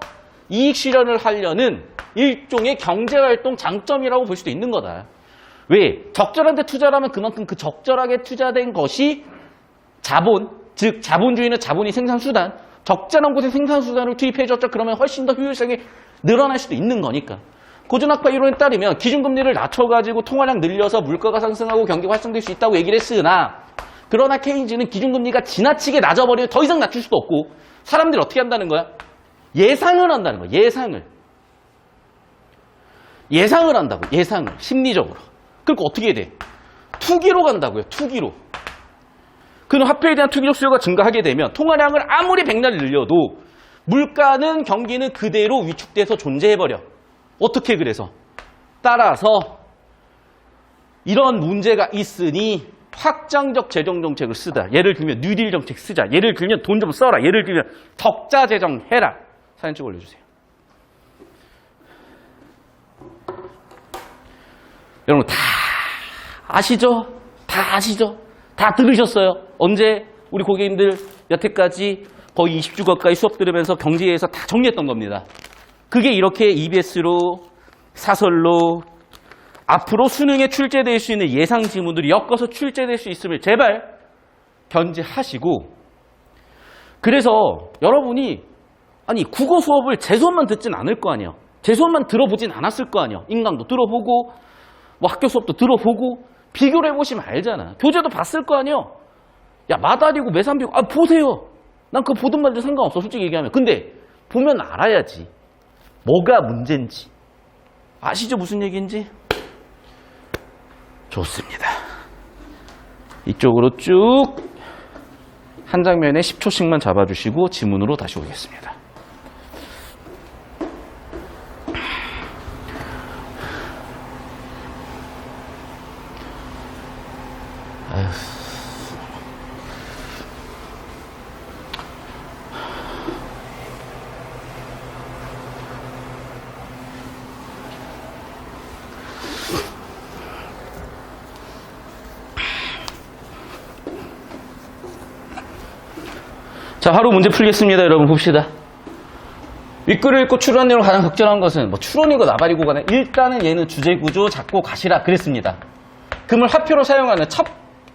Speaker 1: 이익 실현을 하려는 일종의 경제활동 장점이라고 볼 수도 있는 거다. 왜? 적절한 데 투자라면 그만큼 그 적절하게 투자된 것이 자본, 즉 자본주의는 자본이 생산수단, 적절한 곳에 생산수단을 투입해줬죠. 그러면 훨씬 더 효율성이 늘어날 수도 있는 거니까. 고준학파 이론에 따르면 기준금리를 낮춰가지고 통화량 늘려서 물가가 상승하고 경기가 활성될 수 있다고 얘기를 했으나, 그러나 케인즈는 기준금리가 지나치게 낮아버리면 더 이상 낮출 수도 없고 사람들이 어떻게 한다는 거야? 예상을 한다는 거야. 예상을 한다고. 예상을. 심리적으로. 그러니까 어떻게 돼? 투기로 간다고요. 투기로. 그럼 화폐에 대한 투기적 수요가 증가하게 되면 통화량을 아무리 백날 늘려도 물가는 경기는 그대로 위축돼서 존재해버려. 어떻게 그래서? 따라서 이런 문제가 있으니 확장적 재정정책을 쓰다. 예를 들면 뉴딜 정책 쓰자. 예를 들면 돈 좀 써라. 예를 들면 적자 재정해라. 사진 찍어 올려주세요. 여러분 다 아시죠? 다 아시죠? 다 들으셨어요? 언제? 우리 고객님들 여태까지 거의 20주 가까이 수업 들으면서 경제에서 다 정리했던 겁니다. 그게 이렇게 EBS로 사설로 앞으로 수능에 출제될 수 있는 예상 지문들이 엮어서 출제될 수 있음을 제발 견제하시고, 그래서 여러분이 아니 국어 수업을 제 수업만 듣진 않을 거 아니에요. 제 수업만 들어보진 않았을 거 아니에요. 인강도 들어보고 뭐 학교 수업도 들어보고 비교를 해보시면 알잖아. 교재도 봤을 거 아니에요. 야 마다리고 매산비고 보세요. 난 그거 보든 말든 상관없어 솔직히 얘기하면. 근데 보면 알아야지 뭐가 문제인지. 아시죠 무슨 얘기인지? 좋습니다. 이쪽으로 쭉 한 장면에 10초씩만 잡아주시고 지문으로 다시 오겠습니다. 아휴. 자, 하루 문제 풀겠습니다. 여러분 봅시다. 윗글을 읽고 추론 내용을 가장 걱정한 것은 뭐 추론이고 나발이고 간에 일단은 얘는 주제 구조 잡고 가시라 그랬습니다. 금을 화폐로 사용하는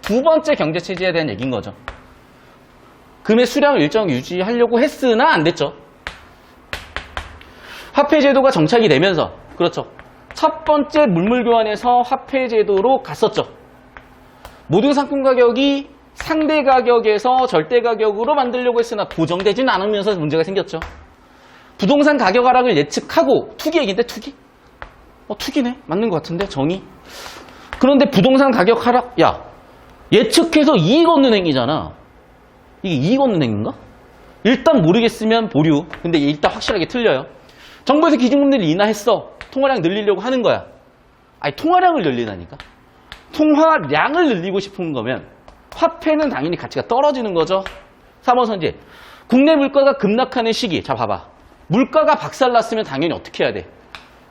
Speaker 1: 두 번째 경제체제에 대한 얘기인 거죠. 금의 수량을 일정 유지하려고 했으나 안 됐죠. 화폐제도가 정착이 되면서, 그렇죠. 첫 번째 물물교환에서 화폐제도로 갔었죠. 모든 상품 가격이 상대 가격에서 절대 가격으로 만들려고 했으나 고정되지는 않으면서 문제가 생겼죠. 부동산 가격 하락을 예측하고, 투기 얘기인데 투기? 투기네? 맞는 것 같은데 정의? 그런데 부동산 가격 하락, 야 예측해서 이익 얻는 행위잖아. 이게 이익 얻는 행위인가? 일단 모르겠으면 보류. 근데 일단 확실하게 틀려요. 정부에서 기준금리를 인하했어. 통화량 늘리려고 하는 거야. 아니 통화량을 늘리다니까. 통화량을 늘리고 싶은 거면 화폐는 당연히 가치가 떨어지는 거죠. 3번 선제. 국내 물가가 급락하는 시기. 자 봐봐. 물가가 박살났으면 당연히 어떻게 해야 돼?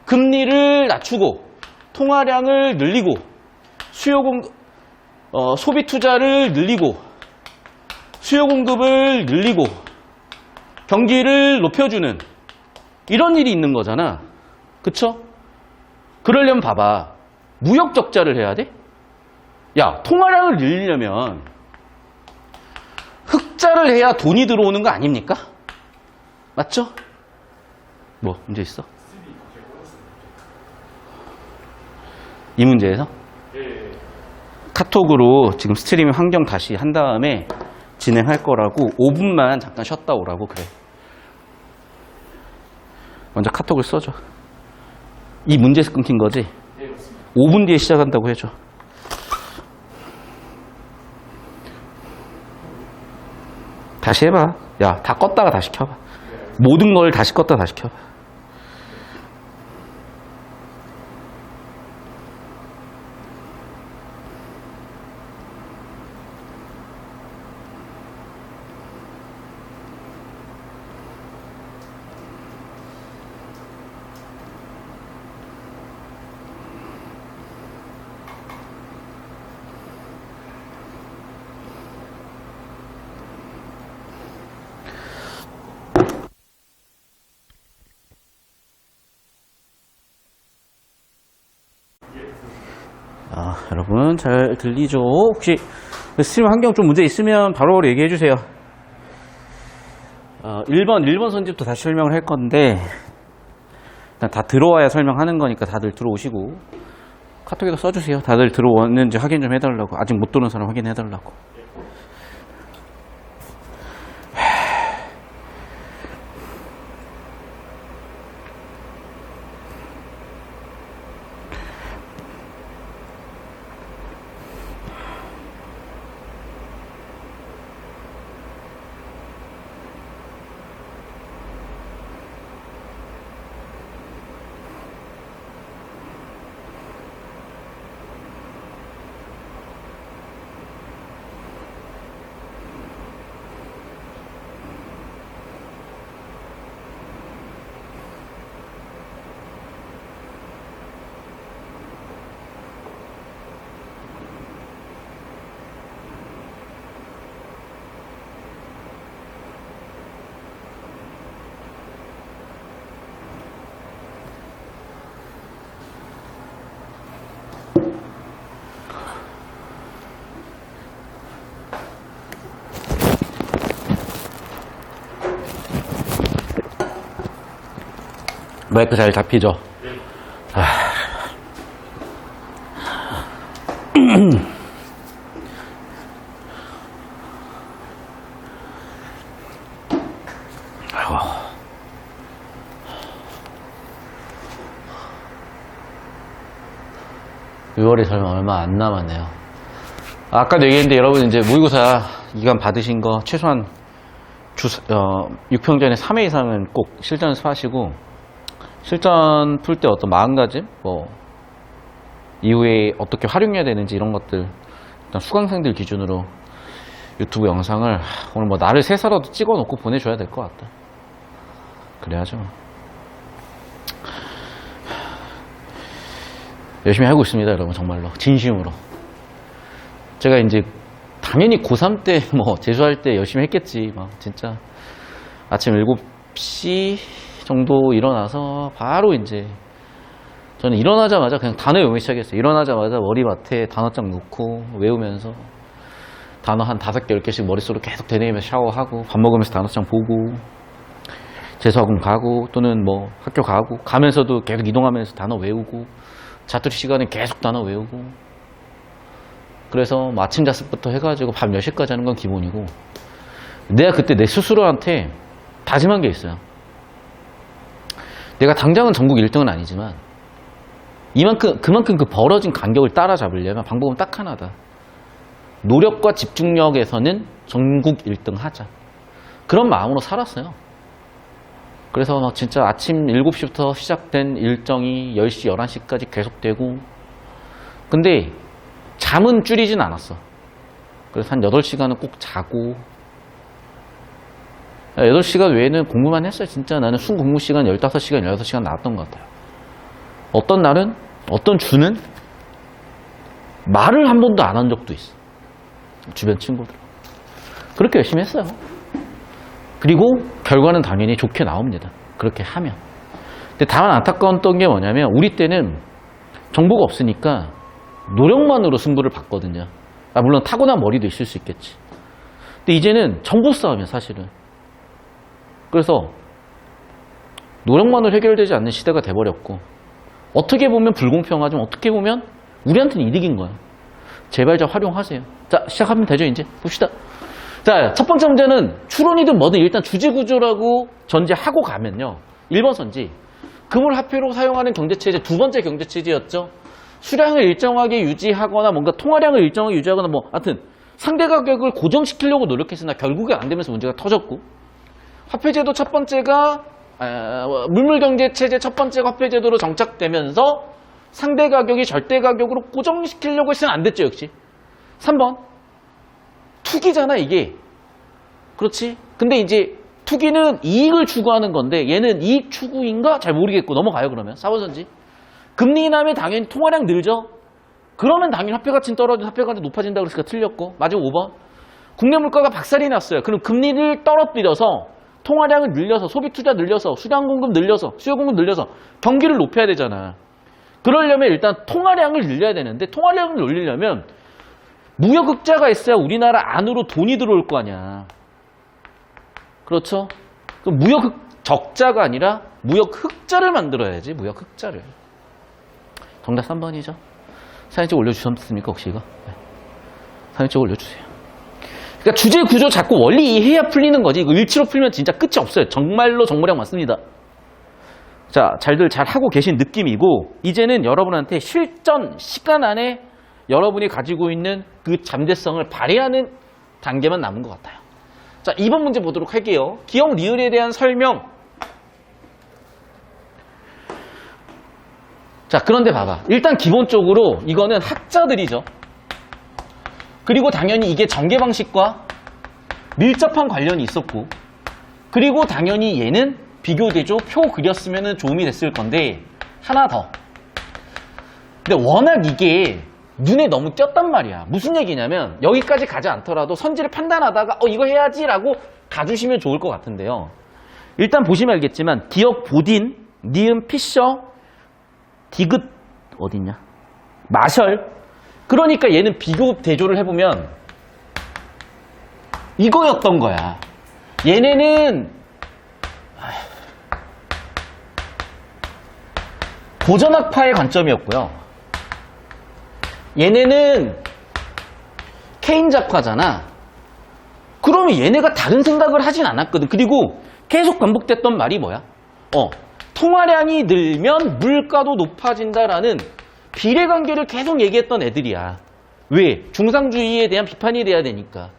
Speaker 1: 금리를 낮추고 통화량을 늘리고 소비 투자를 늘리고 수요 공급을 늘리고 경기를 높여주는 이런 일이 있는 거잖아. 그쵸? 그러려면 봐봐. 무역 적자를 해야 돼? 야, 통화량을 늘리려면 흑자를 해야 돈이 들어오는 거 아닙니까? 맞죠? 뭐 문제 있어? 이 문제에서? 카톡으로 지금 스트리밍 환경 다시 한 다음에 진행할 거라고 5분만 잠깐 쉬었다 오라고 그래. 먼저 카톡을 써줘. 이 문제에서 끊긴 거지? 네, 맞습니다. 5분 뒤에 시작한다고 해줘. 다시 해봐. 야, 다 껐다가 다시 켜봐. 모든 걸 다시 껐다가 다시 켜봐. 여러분 잘 들리죠? 혹시 스트림 환경 좀 문제 있으면 바로 얘기해 주세요. 1번 선지부터 다시 설명을 할 건데 일단 다 들어와야 설명하는 거니까 다들 들어오시고 카톡에도 써주세요. 다들 들어왔는지 확인 좀 해달라고. 아직 못 들어온 사람 확인해달라고. 마이크 잘 잡히죠? 아. 아이고. 6월이 얼마 안 남았네요. 아까도 얘기했는데 여러분 이제 모의고사 기간 받으신 거 최소한 6평전에 3회 이상은 꼭 실전 연습하시고 실전 풀 때 어떤 마음가짐, 이후에 어떻게 활용해야 되는지 이런 것들 일단 수강생들 기준으로 유튜브 영상을 오늘 나를 새사라도 찍어 놓고 보내줘야 될 것 같다. 그래야죠. 열심히 하고 있습니다, 여러분. 정말로 진심으로. 제가 이제 당연히 고3 때 재수할 때 열심히 했겠지. 진짜 아침 7시 정도 일어나서 바로 이제 저는 일어나자마자 그냥 단어 외우기 시작했어요. 일어나자마자 머리맡에 단어장 놓고 외우면서 단어 한 5개, 10개씩 머릿속으로 계속 되뇌이면서 샤워하고 밥 먹으면서 단어장 보고 재수학원 가고 또는 학교 가고 가면서도 계속 이동하면서 단어 외우고 자투리 시간에 계속 단어 외우고 그래서 아침 자습부터 해가지고 밤 10시까지 하는 건 기본이고 내가 그때 내 스스로한테 다짐한 게 있어요. 내가 당장은 전국 1등은 아니지만 그만큼 그 벌어진 간격을 따라잡으려면 방법은 딱 하나다. 노력과 집중력에서는 전국 1등 하자. 그런 마음으로 살았어요. 그래서 진짜 아침 7시부터 시작된 일정이 10시, 11시까지 계속되고 근데 잠은 줄이진 않았어. 그래서 한 8시간은 꼭 자고 8시간 외에는 공부만 했어요. 진짜 나는 순 공부 시간 15시간, 16시간 나왔던 것 같아요. 어떤 날은, 어떤 주는 말을 한 번도 안 한 적도 있어. 주변 친구들. 그렇게 열심히 했어요. 그리고 결과는 당연히 좋게 나옵니다. 그렇게 하면. 근데 다만 안타까웠던 게 뭐냐면 우리 때는 정보가 없으니까 노력만으로 승부를 봤거든요. 물론 타고난 머리도 있을 수 있겠지. 근데 이제는 정보 싸움이야, 사실은. 그래서 노력만으로 해결되지 않는 시대가 돼버렸고 어떻게 보면 불공평하지만 어떻게 보면 우리한테는 이득인 거야. 제발 좀 활용하세요. 자, 시작하면 되죠. 이제 봅시다. 자, 첫 번째 문제는 추론이든 뭐든 일단 주제구조라고 전제하고 가면요. 1번 선지 금을 화폐로 사용하는 경제체제 두 번째 경제체제였죠. 수량을 일정하게 유지하거나 뭔가 통화량을 일정하게 유지하거나 하여튼 상대 가격을 고정시키려고 노력했으나 결국에 안 되면서 문제가 터졌고 화폐제도 첫 번째가 물물경제체제 첫 번째가 화폐제도로 정착되면서 상대 가격이 절대 가격으로 고정시키려고 했으면 안 됐죠. 역시 3번 투기잖아 이게. 그렇지. 근데 이제 투기는 이익을 추구하는 건데 얘는 이익 추구인가 잘 모르겠고 넘어가요. 그러면 4번 선지 금리 인하면 당연히 통화량 늘죠. 그러면 당연히 화폐 가치는 떨어지고 화폐 가치 높아진다고 그랬으니까 틀렸고 마지막 5번 국내 물가가 박살이 났어요. 그럼 금리를 떨어뜨려서 통화량을 늘려서 소비 투자 늘려서 수량 공급 늘려서 수요 공급 늘려서 경기를 높여야 되잖아. 그러려면 일단 통화량을 늘려야 되는데 통화량을 늘리려면 무역 흑자가 있어야 우리나라 안으로 돈이 들어올 거 아니야. 그렇죠? 무역 적자가 아니라 무역 흑자를 만들어야지. 무역 흑자를. 정답 3번이죠. 사진 찍어 올려주셨습니까 혹시 이거? 네. 사진 찍어 올려주세요. 그러니까 주제 구조 자꾸 원리 이해해야 풀리는 거지. 이거 일치로 풀면 진짜 끝이 없어요. 정말로 정모량 많습니다. 자, 잘들 잘 하고 계신 느낌이고 이제는 여러분한테 실전 시간 안에 여러분이 가지고 있는 그 잠재성을 발휘하는 단계만 남은 것 같아요. 자, 2번 문제 보도록 할게요. 기억 리을에 대한 설명. 자, 그런데 봐봐. 일단 기본적으로 이거는 학자들이죠. 그리고 당연히 이게 전개 방식과 밀접한 관련이 있었고, 그리고 당연히 얘는 비교대조 표 그렸으면 도움이 됐을 건데, 하나 더. 근데 워낙 이게 눈에 너무 띄었단 말이야. 무슨 얘기냐면 여기까지 가지 않더라도 선지를 판단하다가 이거 해야지 라고 가주시면 좋을 것 같은데요. 일단 보시면 알겠지만 기억 보딘, 니은 피셔, 디귿 어딨냐? 마셜. 그러니까 얘는 비교 대조를 해보면 이거였던 거야. 얘네는 고전학파의 관점이었고요. 얘네는 케인작파잖아. 그러면 얘네가 다른 생각을 하진 않았거든. 그리고 계속 반복됐던 말이 뭐야? 통화량이 늘면 물가도 높아진다라는 비례관계를 계속 얘기했던 애들이야. 왜? 중상주의에 대한 비판이 돼야 되니까.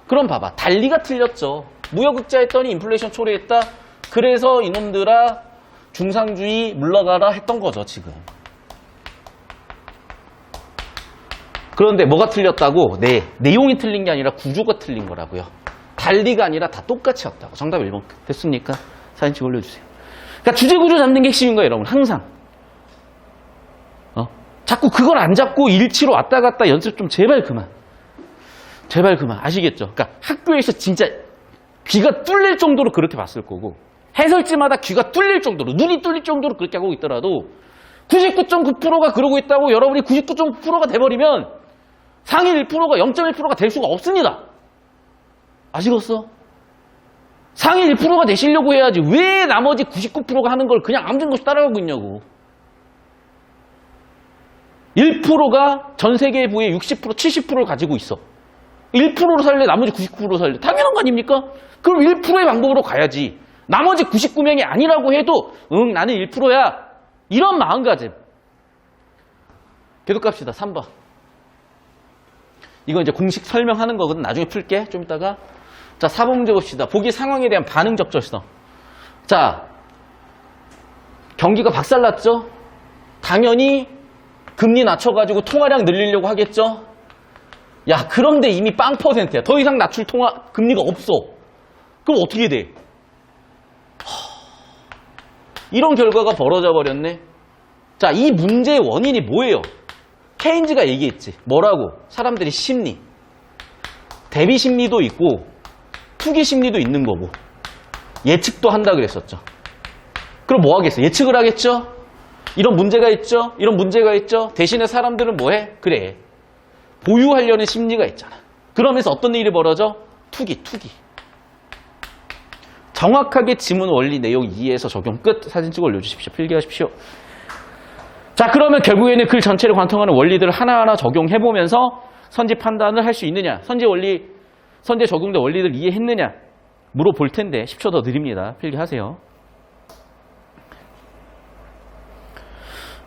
Speaker 1: 그럼 봐봐. 달리가 틀렸죠. 무역흑자 했더니 인플레이션 초래했다. 그래서 이놈들아 중상주의 물러가라 했던 거죠, 지금. 그런데 뭐가 틀렸다고? 네, 내용이 틀린 게 아니라 구조가 틀린 거라고요. 달리가 아니라 다 똑같이 였다고. 정답 1번 됐습니까? 사진 찍어 올려주세요. 그러니까 주제 구조 잡는 게 핵심인 거예요, 여러분. 항상. 자꾸 그걸 안 잡고 일치로 왔다 갔다 연습 좀 제발 그만. 제발 그만. 아시겠죠? 그러니까 학교에서 진짜 귀가 뚫릴 정도로 그렇게 봤을 거고 해설지마다 귀가 뚫릴 정도로 눈이 뚫릴 정도로 그렇게 하고 있더라도 99.9%가 그러고 있다고 여러분이 99.9%가 돼버리면 상위 1%가 0.1%가 될 수가 없습니다. 아시겠어? 상위 1%가 되시려고 해야지 왜 나머지 99%가 하는 걸 그냥 아무 생각 없이 따라가고 있냐고. 1%가 전 세계 부의 60%, 70%를 가지고 있어. 1%로 살래? 나머지 99%로 살래? 당연한 거 아닙니까? 그럼 1%의 방법으로 가야지. 나머지 99명이 아니라고 해도 나는 1%야. 이런 마음가짐. 계속 갑시다. 3번. 이거 이제 공식 설명하는 거거든. 나중에 풀게. 좀 이따가. 자, 4번 문제 봅시다. 보기 상황에 대한 반응 적절성. 자, 경기가 박살났죠? 당연히 금리 낮춰가지고 통화량 늘리려고 하겠죠? 야, 그런데 이미 빵 퍼센트야. 더 이상 낮출 금리가 없어. 그럼 어떻게 돼? 이런 결과가 벌어져 버렸네. 자, 이 문제의 원인이 뭐예요? 케인즈가 얘기했지. 뭐라고? 사람들이 심리. 대비 심리도 있고 투기 심리도 있는 거고 예측도 한다 그랬었죠. 그럼 뭐 하겠어? 예측을 하겠죠? 이런 문제가 있죠? 이런 문제가 있죠? 대신에 사람들은 뭐 해? 그래. 보유하려는 심리가 있잖아. 그러면서 어떤 일이 벌어져? 투기. 정확하게 지문 원리 내용 이해해서 적용 끝. 사진 찍어 올려주십시오. 필기하십시오. 자, 그러면 결국에는 글 전체를 관통하는 원리들을 하나하나 적용해보면서 선지 판단을 할 수 있느냐, 선지에 적용된 원리들을 이해했느냐 물어볼 텐데 10초 더 드립니다. 필기하세요.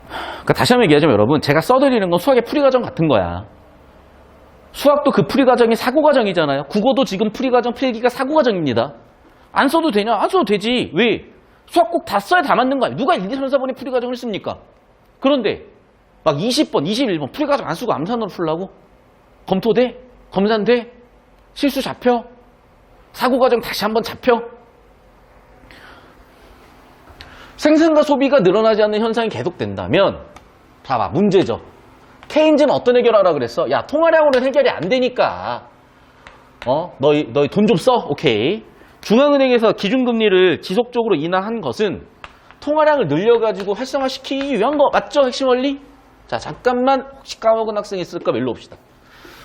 Speaker 1: 그러니까 다시 한번 얘기하자면 여러분, 제가 써드리는 건 수학의 풀이과정 같은 거야. 수학도 그 풀이과정이 사고과정이잖아요. 국어도 지금 풀이과정 필기가 사고과정입니다. 안 써도 되냐? 안 써도 되지. 왜? 수학 꼭 다 써야 다 맞는 거 아니야. 누가 1, 2, 3, 4번에 풀이과정을 씁니까? 그런데 막 20번, 21번 풀이과정 안 쓰고 암산으로 풀라고? 검토돼? 검산돼? 실수 잡혀? 사고과정 다시 한번 잡혀? 생산과 소비가 늘어나지 않는 현상이 계속된다면 봐봐, 문제죠. 케인즈는 어떤 해결하라 그랬어? 야, 통화량으로는 해결이 안 되니까 너희 돈 좀 써? 오케이. 중앙은행에서 기준금리를 지속적으로 인하한 것은 통화량을 늘려가지고 활성화시키기 위한 거 맞죠? 핵심 원리? 자, 잠깐만 혹시 까먹은 학생 있을까 멜로 봅시다.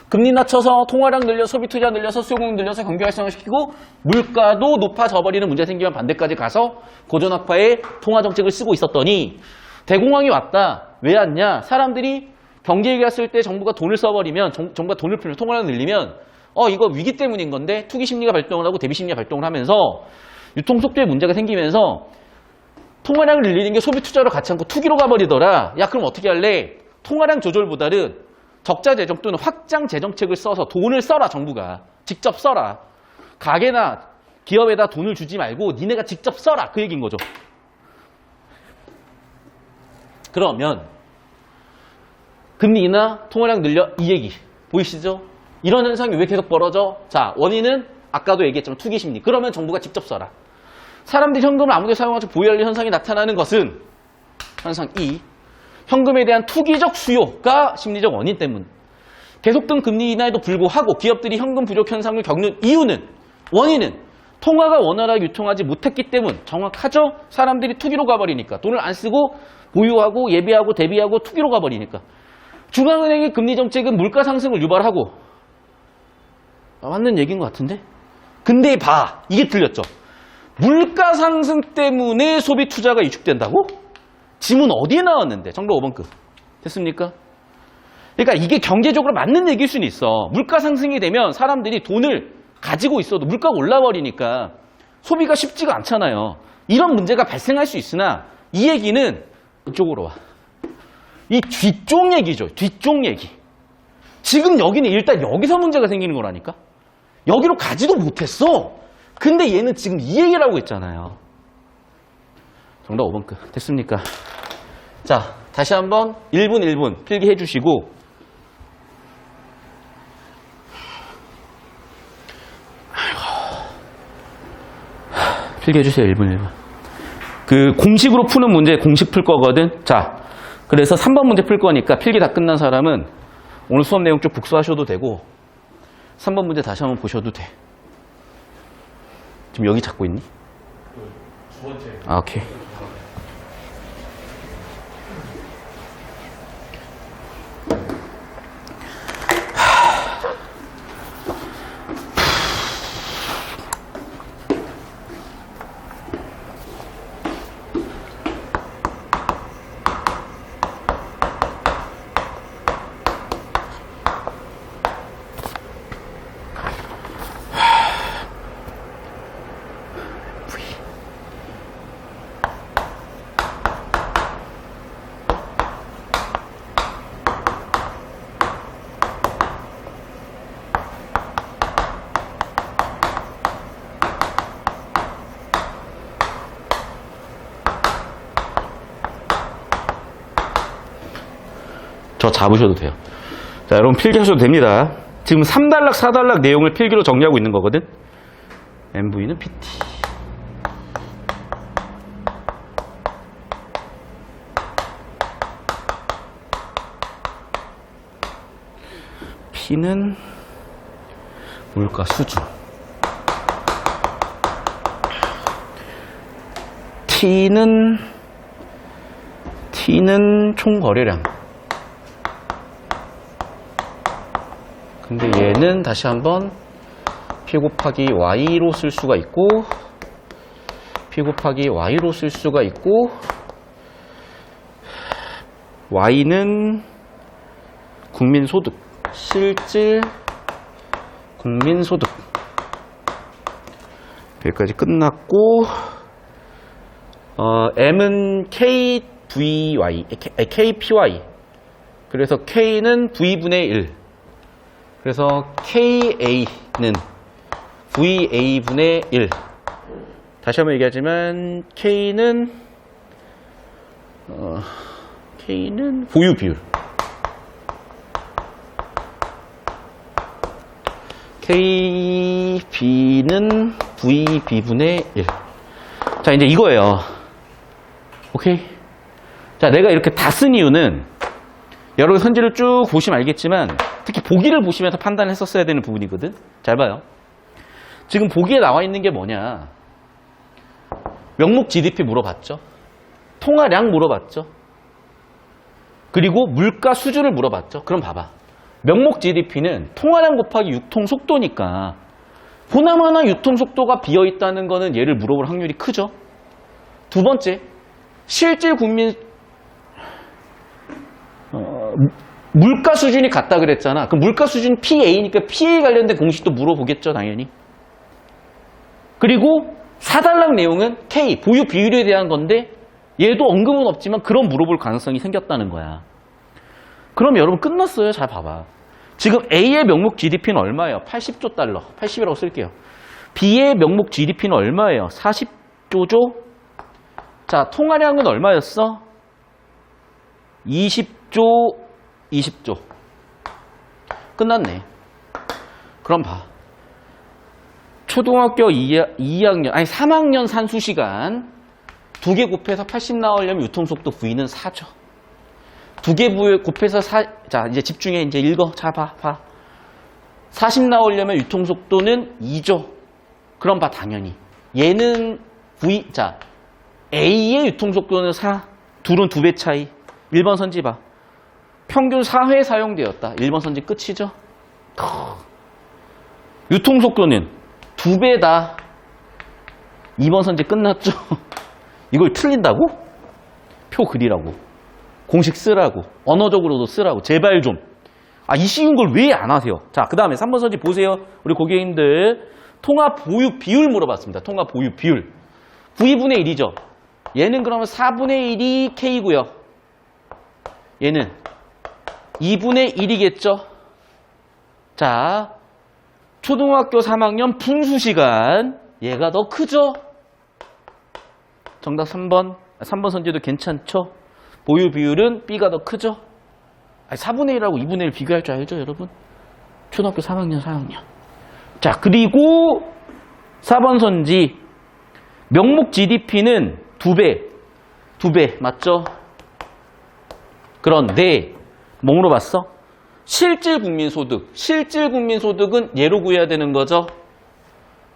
Speaker 1: 금리 낮춰서 통화량 늘려 소비 투자 늘려서 수요공 늘려서 경기 활성화시키고 물가도 높아져 버리는 문제 생기면 반대까지 가서 고전학파의 통화 정책을 쓰고 있었더니 대공황이 왔다. 왜 왔냐? 사람들이 경제 위기 왔을 때 정부가 돈을 써버리면 정부가 돈을 풀면 통화량 늘리면 이거 위기 때문인 건데 투기 심리가 발동을 하고 대비 심리가 발동을 하면서 유통 속도에 문제가 생기면서 통화량을 늘리는 게 소비 투자로 같이 않고 투기로 가버리더라. 야, 그럼 어떻게 할래? 통화량 조절보다는 적자 재정 또는 확장 재정책을 써서 돈을 써라. 정부가 직접 써라. 가게나 기업에다 돈을 주지 말고 니네가 직접 써라. 그 얘기인 거죠. 그러면 금리 인하, 통화량 늘려 이 얘기 보이시죠? 이런 현상이 왜 계속 벌어져? 자, 원인은 아까도 얘기했지만 투기 심리. 그러면 정부가 직접 써라. 사람들이 현금을 아무데나 사용하지 보유할 현상이 나타나는 것은 현상 2. 현금에 대한 투기적 수요가 심리적 원인 때문. 계속된 금리 인하에도 불구하고 기업들이 현금 부족 현상을 겪는 이유는 원인은 통화가 원활하게 유통하지 못했기 때문. 정확하죠? 사람들이 투기로 가버리니까. 돈을 안 쓰고 보유하고 예비하고 대비하고 투기로 가버리니까. 중앙은행의 금리 정책은 물가 상승을 유발하고 맞는 얘기인 것 같은데? 근데 봐. 이게 틀렸죠. 물가 상승 때문에 소비 투자가 위축된다고? 지문 어디에 나왔는데? 정답 5번 끝. 됐습니까? 그러니까 이게 경제적으로 맞는 얘기일 수는 있어. 물가 상승이 되면 사람들이 돈을 가지고 있어도 물가가 올라버리니까 소비가 쉽지가 않잖아요. 이런 문제가 발생할 수 있으나 이 얘기는 이쪽으로 와. 이 뒤쪽 얘기죠. 뒤쪽 얘기. 지금 여기는 일단 여기서 문제가 생기는 거라니까. 여기로 가지도 못했어. 근데 얘는 지금 이 얘기를 하고 있잖아요. 정답 5번 끝. 됐습니까? 자, 다시 한번 1분 1분 필기해 주시고 필기해 주세요. 1분 1분. 그 공식으로 푸는 문제 공식 풀 거거든. 자, 그래서 3번 문제 풀 거니까 필기 다 끝난 사람은 오늘 수업 내용 쭉 복수하셔도 되고 3번 문제 다시 한번 보셔도 돼. 지금 여기 찾고 있니?
Speaker 2: 두 번째.
Speaker 1: 아, 오케이. 저 잡으셔도 돼요. 자, 여러분 필기하셔도 됩니다. 지금 3단락, 4단락 내용을 필기로 정리하고 있는 거거든. MV는 PT. P는 물가 수준. T는 총 거래량. 근데 얘는 다시 한번 P 곱하기 Y로 쓸 수가 있고 P 곱하기 Y로 쓸 수가 있고 Y는 국민소득, 실질 국민소득. 여기까지 끝났고 M은 KVY, KPY. 그래서 K는 V분의 1. 그래서 KA는 VA분의 1. 다시 한번 얘기하지만 K는 보유 비율. KB는 VB분의 1. 자, 이제 이거예요. 오케이? 자, 내가 이렇게 다 쓴 이유는 여러 선지를 쭉 보시면 알겠지만 특히 보기를 보시면서 판단을 했었어야 되는 부분이거든. 잘 봐요. 지금 보기에 나와 있는 게 뭐냐. 명목 GDP 물어봤죠. 통화량 물어봤죠. 그리고 물가 수준을 물어봤죠. 그럼 봐봐. 명목 GDP는 통화량 곱하기 유통 속도니까 보나마나 유통 속도가 비어 있다는 거는 얘를 물어볼 확률이 크죠. 두 번째, 실질 국민 물가 수준이 같다 그랬잖아. 그 물가 수준 PA니까 PA 관련된 공식도 물어보겠죠, 당연히. 그리고 사달락 내용은 K, 보유 비율에 대한 건데 얘도 언급은 없지만 그런 물어볼 가능성이 생겼다는 거야. 그럼 여러분 끝났어요. 잘 봐봐. 지금 A의 명목 GDP는 얼마예요? 80조 달러. 80이라고 쓸게요. B의 명목 GDP는 얼마예요? 40조죠? 자, 통화량은 얼마였어? 20조, 20조. 끝났네. 그럼 봐. 초등학교 2학년, 아니 3학년 산수시간 2개 곱해서 80 나오려면 유통속도 V는 4죠. 2개 곱해서 자, 이제 집중해. 이제 읽어. 자, 봐. 40 나오려면 유통속도는 2죠. 그럼 봐, 당연히. 얘는 자, A의 유통속도는 4. 둘은 2배 차이. 1번 선지 봐. 평균 4회 사용되었다. 1번 선지 끝이죠. 유통속도는 2배다. 2번 선지 끝났죠. 이걸 틀린다고? 표 그리라고. 공식 쓰라고. 언어적으로도 쓰라고. 제발 좀. 이 쉬운 걸 왜 안 하세요? 자, 그 다음에 3번 선지 보세요. 우리 고객님들. 통화 보유 비율 물어봤습니다. 통화 보유 비율. V분의 1이죠. 얘는 그러면 4분의 1이 K고요. 얘는 2분의 1이겠죠. 자, 초등학교 3학년 분수시간. 얘가 더 크죠? 정답 3번. 3번 선지도 괜찮죠? 보유 비율은 B가 더 크죠? 4분의 1하고 2분의 1 비교할 줄 알죠, 여러분? 초등학교 3학년, 4학년. 자, 그리고 4번 선지. 명목 GDP는 2배, 맞죠? 그런데 뭐 물어봤어? 실질 국민소득. 실질 국민소득은 얘로 구해야 되는 거죠?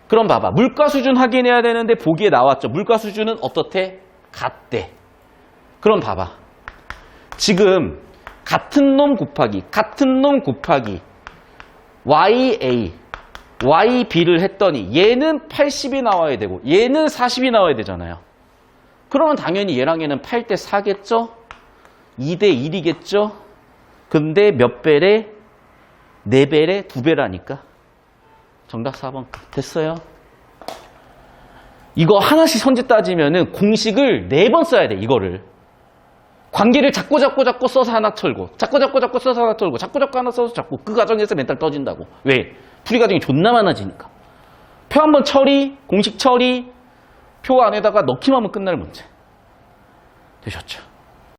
Speaker 1: 그럼 봐봐. 물가 수준 확인해야 되는데 보기에 나왔죠. 물가 수준은 어떻대? 같대. 그럼 봐봐. 지금 같은 놈 곱하기 YA, YB를 했더니 얘는 80이 나와야 되고 얘는 40이 나와야 되잖아요. 그러면 당연히 얘랑 얘는 8대 4겠죠? 2대 1이겠죠? 근데 몇 배래? 4배래? 2배라니까. 정답 4번. 됐어요. 이거 하나씩 선지 따지면은 공식을 4번 써야 돼, 이거를. 관계를 자꾸 써서 하나 털고, 자꾸 써서 하나 털고, 자꾸 하나 써서 자꾸 그 과정에서 멘탈 터진다고. 왜? 풀이 과정이 존나 많아지니까. 표 한번 처리, 공식 처리, 표 안에다가 넣기만 하면 끝날 문제. 되셨죠?